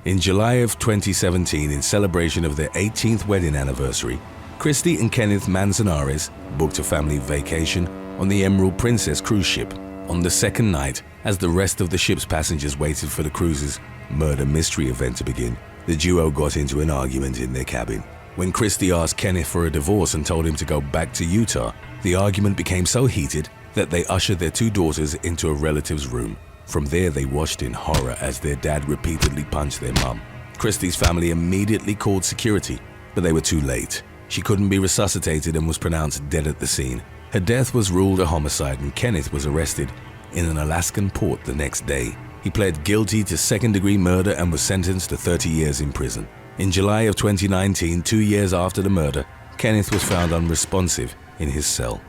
In July of 2017, in celebration of their 18th wedding anniversary, Christy and Kenneth Manzanares booked a family vacation on the Emerald Princess cruise ship. On the second night, as the rest of the ship's passengers waited for the cruise's murder mystery event to begin, the duo got into an argument in their cabin. When Christy asked Kenneth for a divorce and told him to go back to Utah, the argument became so heated that they ushered their 2 daughters into a relative's room. From there, they watched in horror as their dad repeatedly punched their mum. Christy's family immediately called security, but they were too late. She couldn't be resuscitated and was pronounced dead at the scene. Her death was ruled a homicide, and Kenneth was arrested in an Alaskan port the next day. He pled guilty to second-degree murder and was sentenced to 30 years in prison. In July of 2019, 2 years after the murder, Kenneth was found unresponsive in his cell.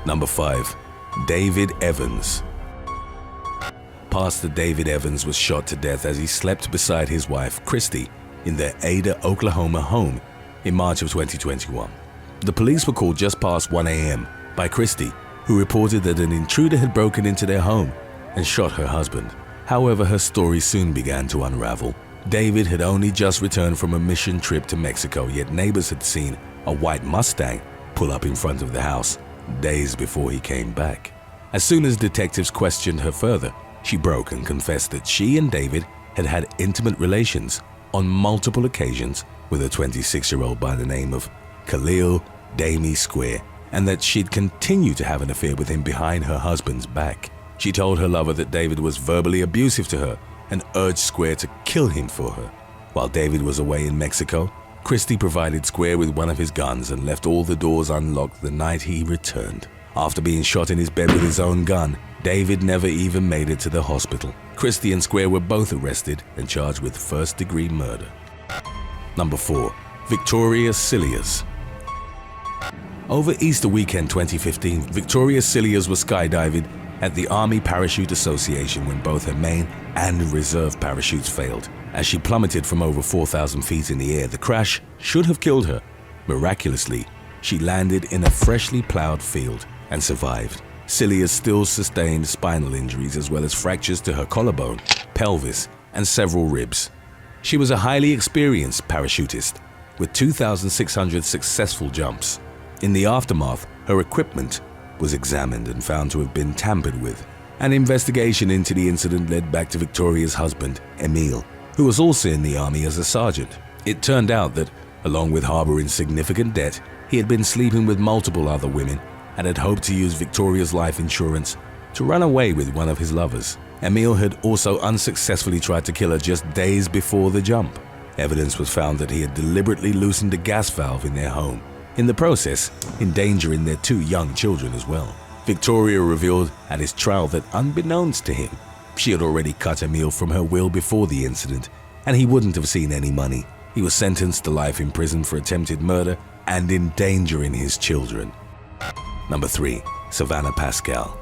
Number 5. David Evans. Pastor David Evans was shot to death as he slept beside his wife, Christy, in their Ada, Oklahoma home in March of 2021. The police were called just past 1 a.m. by Christy, who reported that an intruder had broken into their home and shot her husband. However, her story soon began to unravel. David had only just returned from a mission trip to Mexico, yet neighbors had seen a white Mustang pull up in front of the house days before he came back. As soon as detectives questioned her further, she broke and confessed that she and David had had intimate relations on multiple occasions with a 26-year-old by the name of Khalil Damie Square, and that she'd continued to have an affair with him behind her husband's back. She told her lover that David was verbally abusive to her and urged Square to kill him for her. While David was away in Mexico, Christy provided Square with one of his guns and left all the doors unlocked the night he returned. After being shot in his bed with his own gun, David never even made it to the hospital. Christy and Square were both arrested and charged with first-degree murder. Number 4. Victoria Cilliers. Over Easter weekend 2015, Victoria Cilliers was skydiving at the Army Parachute Association when both her main and reserve parachutes failed. As she plummeted from over 4,000 feet in the air, the crash should have killed her. Miraculously, she landed in a freshly plowed field and survived. Cilliers still sustained spinal injuries as well as fractures to her collarbone, pelvis, and several ribs. She was a highly experienced parachutist with 2,600 successful jumps. In the aftermath, her equipment was examined and found to have been tampered with. An investigation into the incident led back to Victoria's husband, Emil, who was also in the army as a sergeant. It turned out that, along with harboring significant debt, he had been sleeping with multiple other women and had hoped to use Victoria's life insurance to run away with one of his lovers. Emil had also unsuccessfully tried to kill her just days before the jump. Evidence was found that he had deliberately loosened a gas valve in their home, in the process endangering their 2 young children as well. Victoria revealed at his trial that, unbeknownst to him, she had already cut Emil from her will before the incident, and he wouldn't have seen any money. He was sentenced to life in prison for attempted murder and endangering his children. Number 3. Savannah Pascal.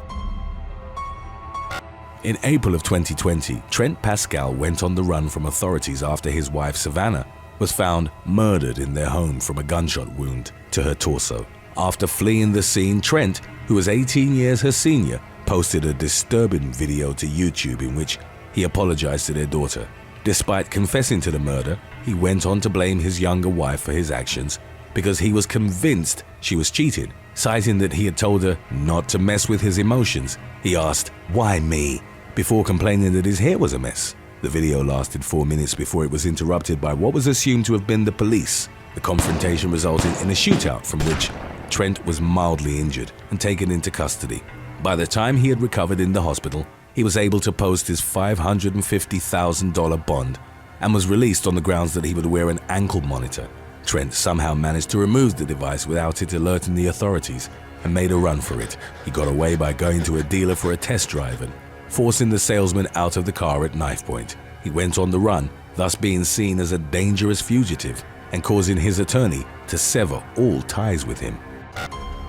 In April of 2020, Trent Pascal went on the run from authorities after his wife Savannah was found murdered in their home from a gunshot wound to her torso. After fleeing the scene, Trent, who was 18 years her senior, posted a disturbing video to YouTube in which he apologized to their daughter. Despite confessing to the murder, he went on to blame his younger wife for his actions because he was convinced she was cheating, citing that he had told her not to mess with his emotions. He asked, "Why me?" before complaining that his hair was a mess. The video lasted 4 minutes before it was interrupted by what was assumed to have been the police. The confrontation resulted in a shootout from which Trent was mildly injured and taken into custody. By the time he had recovered in the hospital, he was able to post his $550,000 bond and was released on the grounds that he would wear an ankle monitor. Trent somehow managed to remove the device without it alerting the authorities and made a run for it. He got away by going to a dealer for a test drive and forcing the salesman out of the car at knife point. He went on the run, thus being seen as a dangerous fugitive and causing his attorney to sever all ties with him.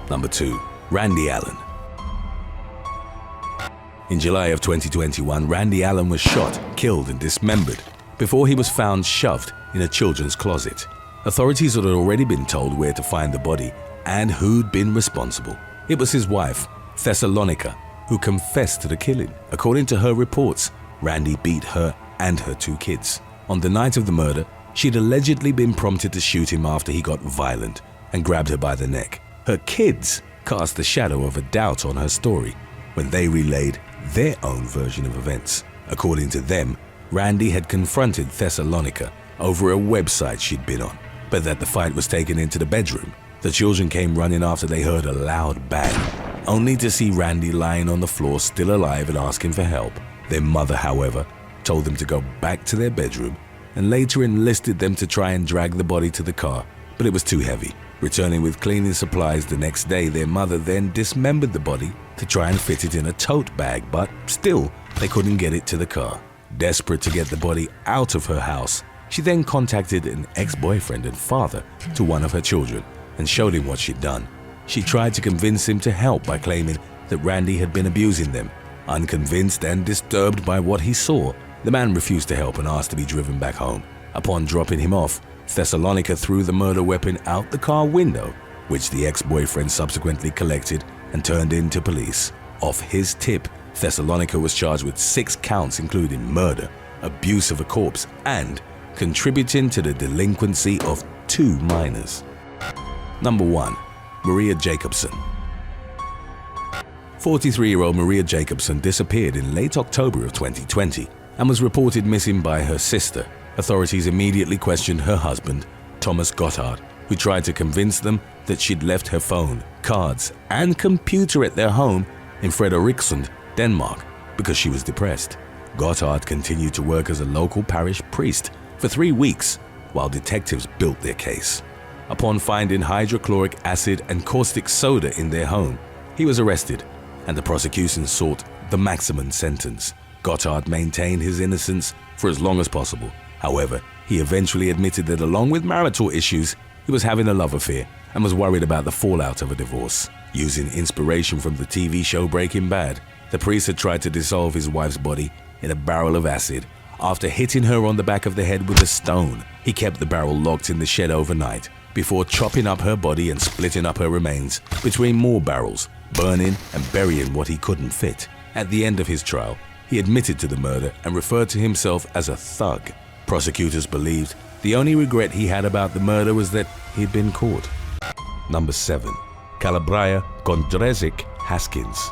Number 2. Randy Allen. In July of 2021, Randy Allen was shot, killed and dismembered before he was found shoved in a children's closet. Authorities had already been told where to find the body and who'd been responsible. It was his wife, Thessalonica, who confessed to the killing. According to her reports, Randy beat her and her 2 kids. On the night of the murder, she'd allegedly been prompted to shoot him after he got violent and grabbed her by the neck. Her kids cast the shadow of a doubt on her story when they relayed their own version of events. According to them, Randy had confronted Thessalonica over a website she'd been on, but that the fight was taken into the bedroom. The children came running after they heard a loud bang, only to see Randy lying on the floor still alive and asking for help. Their mother, however, told them to go back to their bedroom and later enlisted them to try and drag the body to the car, but it was too heavy. Returning with cleaning supplies the next day, their mother then dismembered the body to try and fit it in a tote bag, but still, they couldn't get it to the car. Desperate to get the body out of her house, she then contacted an ex-boyfriend and father to one of her children and showed him what she'd done. She tried to convince him to help by claiming that Randy had been abusing them. Unconvinced and disturbed by what he saw, the man refused to help and asked to be driven back home. Upon dropping him off, Thessalonica threw the murder weapon out the car window, which the ex-boyfriend subsequently collected and turned in to police. Off his tip, Thessalonica was charged with 6 counts including murder, abuse of a corpse, and contributing to the delinquency of 2 minors. Number 1. Maria Jacobson. 43-year-old Maria Jacobson disappeared in late October of 2020 and was reported missing by her sister. Authorities immediately questioned her husband, Thomas Gotthard, who tried to convince them that she'd left her phone, cards, and computer at their home in Erikson, Denmark, because she was depressed. Gotthard continued to work as a local parish priest for 3 weeks while detectives built their case. Upon finding hydrochloric acid and caustic soda in their home, he was arrested, and the prosecution sought the maximum sentence. Gotthard maintained his innocence for as long as possible. However, he eventually admitted that along with marital issues, he was having a love affair and was worried about the fallout of a divorce. Using inspiration from the TV show Breaking Bad, the priest had tried to dissolve his wife's body in a barrel of acid. After hitting her on the back of the head with a stone, he kept the barrel locked in the shed overnight before chopping up her body and splitting up her remains between more barrels, burning and burying what he couldn't fit. At the end of his trial, he admitted to the murder and referred to himself as a thug. Prosecutors believed the only regret he had about the murder was that he'd been caught. Number 7. Calabria Gondrezic Haskins.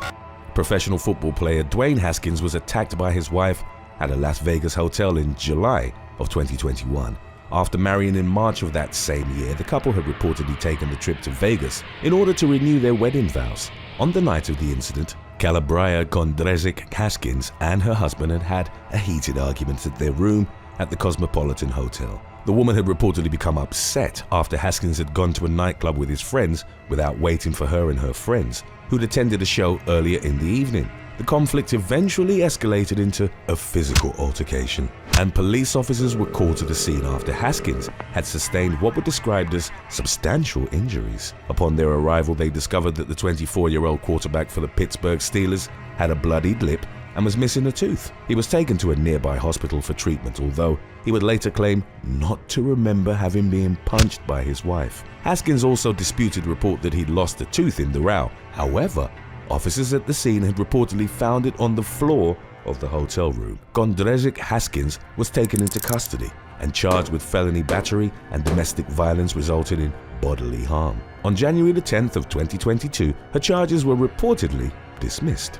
Professional football player Dwayne Haskins was attacked by his wife at a Las Vegas hotel in July of 2021. After marrying in March of that same year, the couple had reportedly taken the trip to Vegas in order to renew their wedding vows. On the night of the incident, Calabria Gondrezic Haskins and her husband had had a heated argument at their room at the Cosmopolitan Hotel. The woman had reportedly become upset after Haskins had gone to a nightclub with his friends without waiting for her and her friends, who'd attended a show earlier in the evening. The conflict eventually escalated into a physical altercation, and police officers were called to the scene after Haskins had sustained what were described as substantial injuries. Upon their arrival, they discovered that the 24-year-old quarterback for the Pittsburgh Steelers had a bloodied lip and was missing a tooth. He was taken to a nearby hospital for treatment, although he would later claim not to remember having been punched by his wife. Haskins also disputed the report that he'd lost a tooth in the row. However, officers at the scene had reportedly found it on the floor of the hotel room. Gondrezic Haskins was taken into custody and charged with felony battery and domestic violence resulting in bodily harm. On January the 10th of 2022, her charges were reportedly dismissed.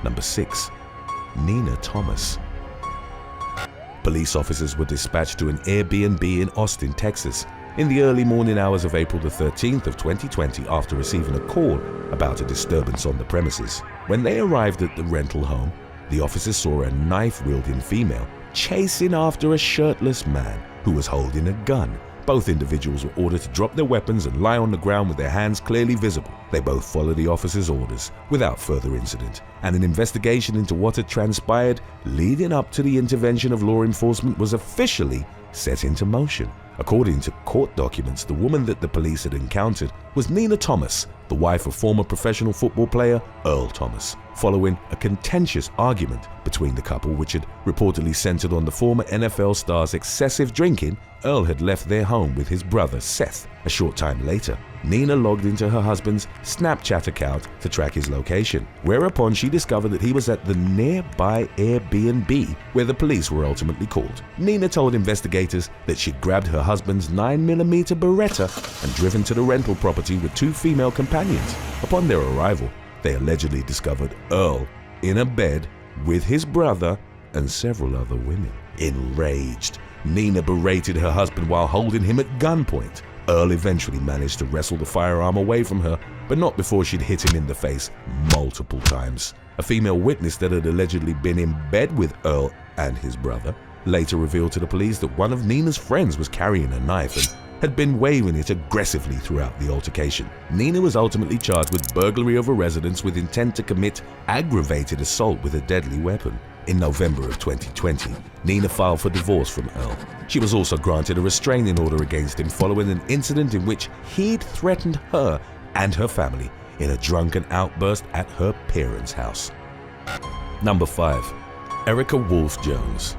Number 6. Nina Thomas. Police officers were dispatched to an Airbnb in Austin, Texas, in the early morning hours of April the 13th of 2020 after receiving a call about a disturbance on the premises. When they arrived at the rental home, the officers saw a knife-wielding female chasing after a shirtless man who was holding a gun. Both individuals were ordered to drop their weapons and lie on the ground with their hands clearly visible. They both followed the officers' orders without further incident, and an investigation into what had transpired leading up to the intervention of law enforcement was officially set into motion. According to court documents, the woman that the police had encountered was Nina Thomas, the wife of former professional football player Earl Thomas. Following a contentious argument between the couple, which had reportedly centered on the former NFL star's excessive drinking, Earl had left their home with his brother Seth. A short time later, Nina logged into her husband's Snapchat account to track his location, whereupon she discovered that he was at the nearby Airbnb where the police were ultimately called. Nina told investigators that she'd grabbed her husband's 9mm Beretta and driven to the rental property with 2 female companions. Upon their arrival, they allegedly discovered Earl in a bed with his brother and several other women. Enraged, Nina berated her husband while holding him at gunpoint. Earl eventually managed to wrestle the firearm away from her, but not before she'd hit him in the face multiple times. A female witness that had allegedly been in bed with Earl and his brother later revealed to the police that one of Nina's friends was carrying a knife and had been waving it aggressively throughout the altercation. Nina was ultimately charged with burglary of a residence with intent to commit aggravated assault with a deadly weapon. In November of 2020, Nina filed for divorce from Earl. She was also granted a restraining order against him following an incident in which he'd threatened her and her family in a drunken outburst at her parents' house. Number 5. Erica Wolfe Jones.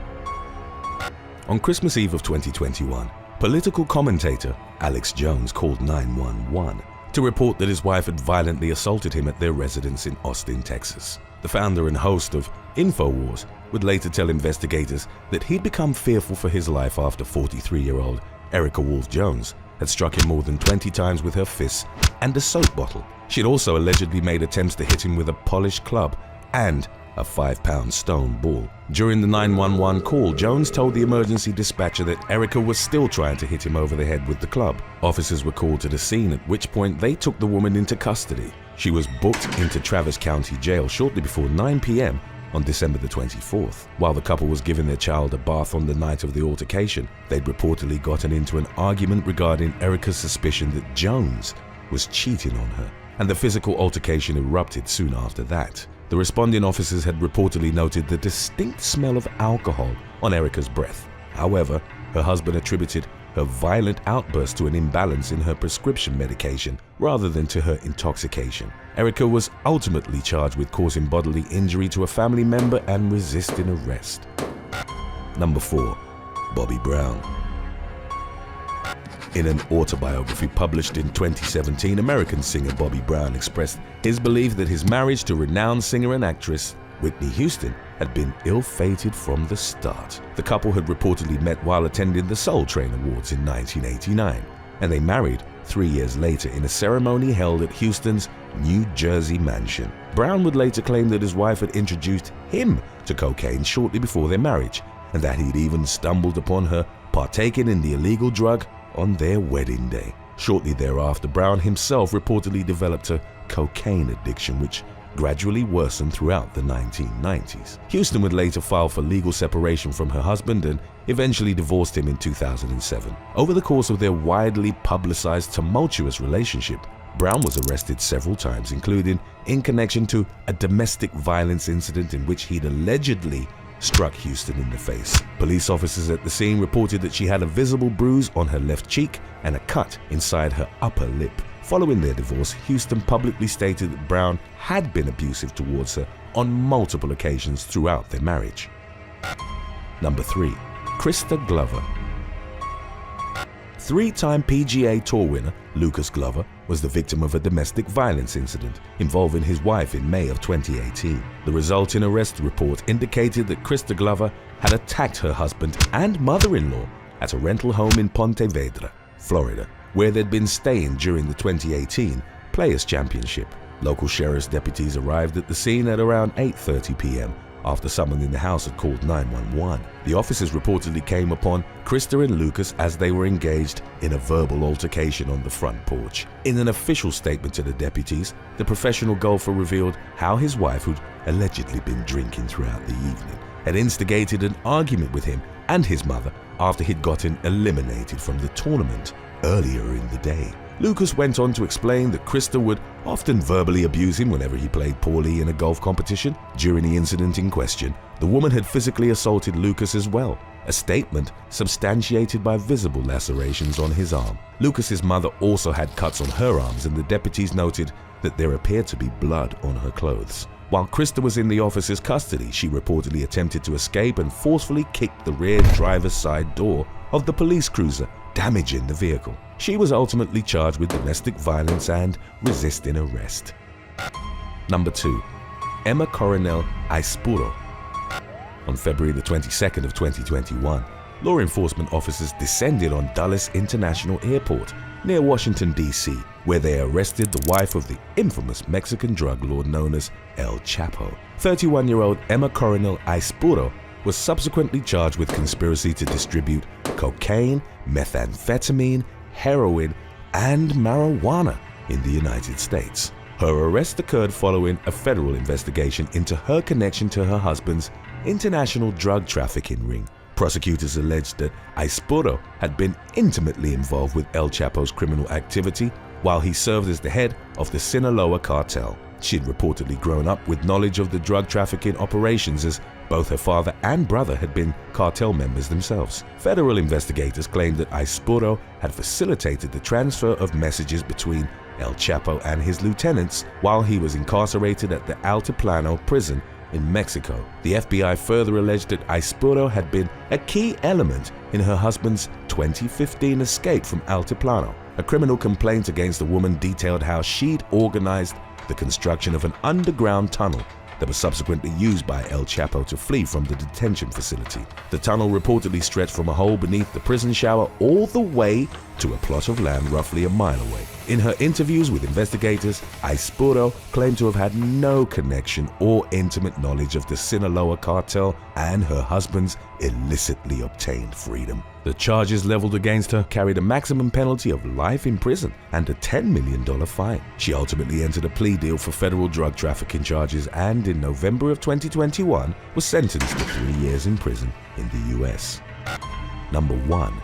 On Christmas Eve of 2021, political commentator Alex Jones called 911 to report that his wife had violently assaulted him at their residence in Austin, Texas. The founder and host of InfoWars would later tell investigators that he'd become fearful for his life after 43-year-old Erica Wolfe Jones had struck him more than 20 times with her fists and a soap bottle. She'd also allegedly made attempts to hit him with a polished club and a 5-pound stone ball. During the 911 call, Jones told the emergency dispatcher that Erica was still trying to hit him over the head with the club. Officers were called to the scene, at which point they took the woman into custody. She was booked into Travis County Jail shortly before 9 p.m. on December the 24th. While the couple was giving their child a bath on the night of the altercation, they'd reportedly gotten into an argument regarding Erica's suspicion that Jones was cheating on her, and the physical altercation erupted soon after that. The responding officers had reportedly noted the distinct smell of alcohol on Erica's breath. However, her husband attributed her violent outburst to an imbalance in her prescription medication rather than to her intoxication. Erica was ultimately charged with causing bodily injury to a family member and resisting arrest. Number 4. Bobby Brown. In an autobiography published in 2017, American singer Bobby Brown expressed his belief that his marriage to renowned singer and actress Whitney Houston had been ill-fated from the start. The couple had reportedly met while attending the Soul Train Awards in 1989, and they married 3 years later in a ceremony held at Houston's New Jersey mansion. Brown would later claim that his wife had introduced him to cocaine shortly before their marriage, and that he'd even stumbled upon her partaking in the illegal drug on their wedding day. Shortly thereafter, Brown himself reportedly developed a cocaine addiction, which gradually worsened throughout the 1990s. Houston would later file for legal separation from her husband and eventually divorced him in 2007. Over the course of their widely publicized tumultuous relationship, Brown was arrested several times, including in connection to a domestic violence incident in which he'd allegedly struck Houston in the face. Police officers at the scene reported that she had a visible bruise on her left cheek and a cut inside her upper lip. Following their divorce, Houston publicly stated that Brown had been abusive towards her on multiple occasions throughout their marriage. Number 3. Krista Glover. Three-time PGA Tour winner Lucas Glover was the victim of a domestic violence incident involving his wife in May of 2018. The resulting arrest report indicated that Krista Glover had attacked her husband and mother-in-law at a rental home in Ponte Vedra, Florida, where they'd been staying during the 2018 Players' Championship. Local sheriff's deputies arrived at the scene at around 8:30 p.m. after someone in the house had called 911. The officers reportedly came upon Krista and Lucas as they were engaged in a verbal altercation on the front porch. In an official statement to the deputies, the professional golfer revealed how his wife, who'd allegedly been drinking throughout the evening, had instigated an argument with him and his mother after he'd gotten eliminated from the tournament earlier in the day. Lucas went on to explain that Krista would often verbally abuse him whenever he played poorly in a golf competition. During the incident in question, the woman had physically assaulted Lucas as well, a statement substantiated by visible lacerations on his arm. Lucas's mother also had cuts on her arms, and the deputies noted that there appeared to be blood on her clothes. While Krista was in the officer's custody, she reportedly attempted to escape and forcefully kicked the rear driver's side door of the police cruiser, damaging the vehicle. She was ultimately charged with domestic violence and resisting arrest. Number 2. Emma Coronel Aispuro. On February the 22nd of 2021, law enforcement officers descended on Dulles International Airport near Washington, D.C., where they arrested the wife of the infamous Mexican drug lord known as El Chapo. 31-year-old Emma Coronel Aispuro was subsequently charged with conspiracy to distribute cocaine, methamphetamine, heroin, and marijuana in the United States. Her arrest occurred following a federal investigation into her connection to her husband's international drug trafficking ring. Prosecutors alleged that Aispuro had been intimately involved with El Chapo's criminal activity while he served as the head of the Sinaloa cartel. She'd reportedly grown up with knowledge of the drug trafficking operations, as both her father and brother had been cartel members themselves. Federal investigators claimed that Aispuro had facilitated the transfer of messages between El Chapo and his lieutenants while he was incarcerated at the Altiplano prison in Mexico. The FBI further alleged that Aispuro had been a key element in her husband's 2015 escape from Altiplano. A criminal complaint against the woman detailed how she'd organized the construction of an underground tunnel that was subsequently used by El Chapo to flee from the detention facility. The tunnel reportedly stretched from a hole beneath the prison shower all the way to a plot of land roughly a mile away. In her interviews with investigators, Aispuro claimed to have had no connection or intimate knowledge of the Sinaloa cartel and her husband's illicitly obtained freedom. The charges leveled against her carried a maximum penalty of life in prison and a $10 million fine. She ultimately entered a plea deal for federal drug trafficking charges and in November of 2021 was sentenced to 3 years in prison in the US. Number 1.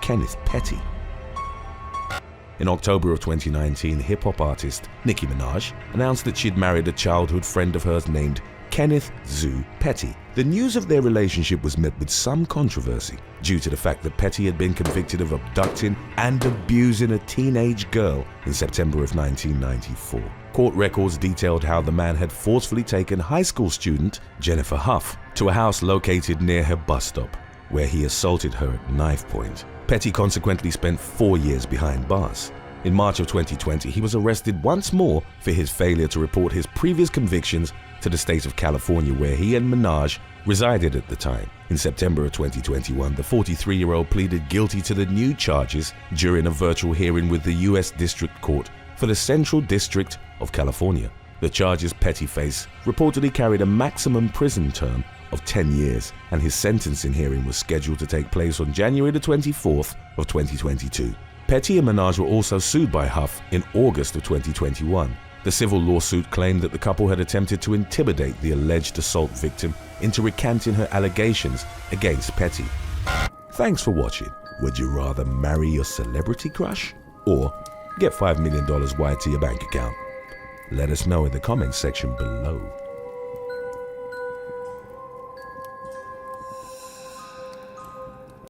Kenneth Petty. In October of 2019, hip-hop artist Nicki Minaj announced that she'd married a childhood friend of hers named Kenneth Zoo Petty. The news of their relationship was met with some controversy due to the fact that Petty had been convicted of abducting and abusing a teenage girl in September of 1994. Court records detailed how the man had forcefully taken high school student Jennifer Huff to a house located near her bus stop, where he assaulted her at knife point. Petty consequently spent 4 years behind bars. In March of 2020, he was arrested once more for his failure to report his previous convictions to the state of California, where he and Minaj resided at the time. In September of 2021, the 43-year-old pleaded guilty to the new charges during a virtual hearing with the U.S. District Court for the Central District of California. The charges Petty faced reportedly carried a maximum prison term of 10 years, and his sentencing hearing was scheduled to take place on January the 24th of 2022. Petty and Minaj were also sued by Huff in August of 2021. The civil lawsuit claimed that the couple had attempted to intimidate the alleged assault victim into recanting her allegations against Petty. Thanks for watching. Would you rather marry your celebrity crush or get $5 million wired to your bank account? Let us know in the comments section below.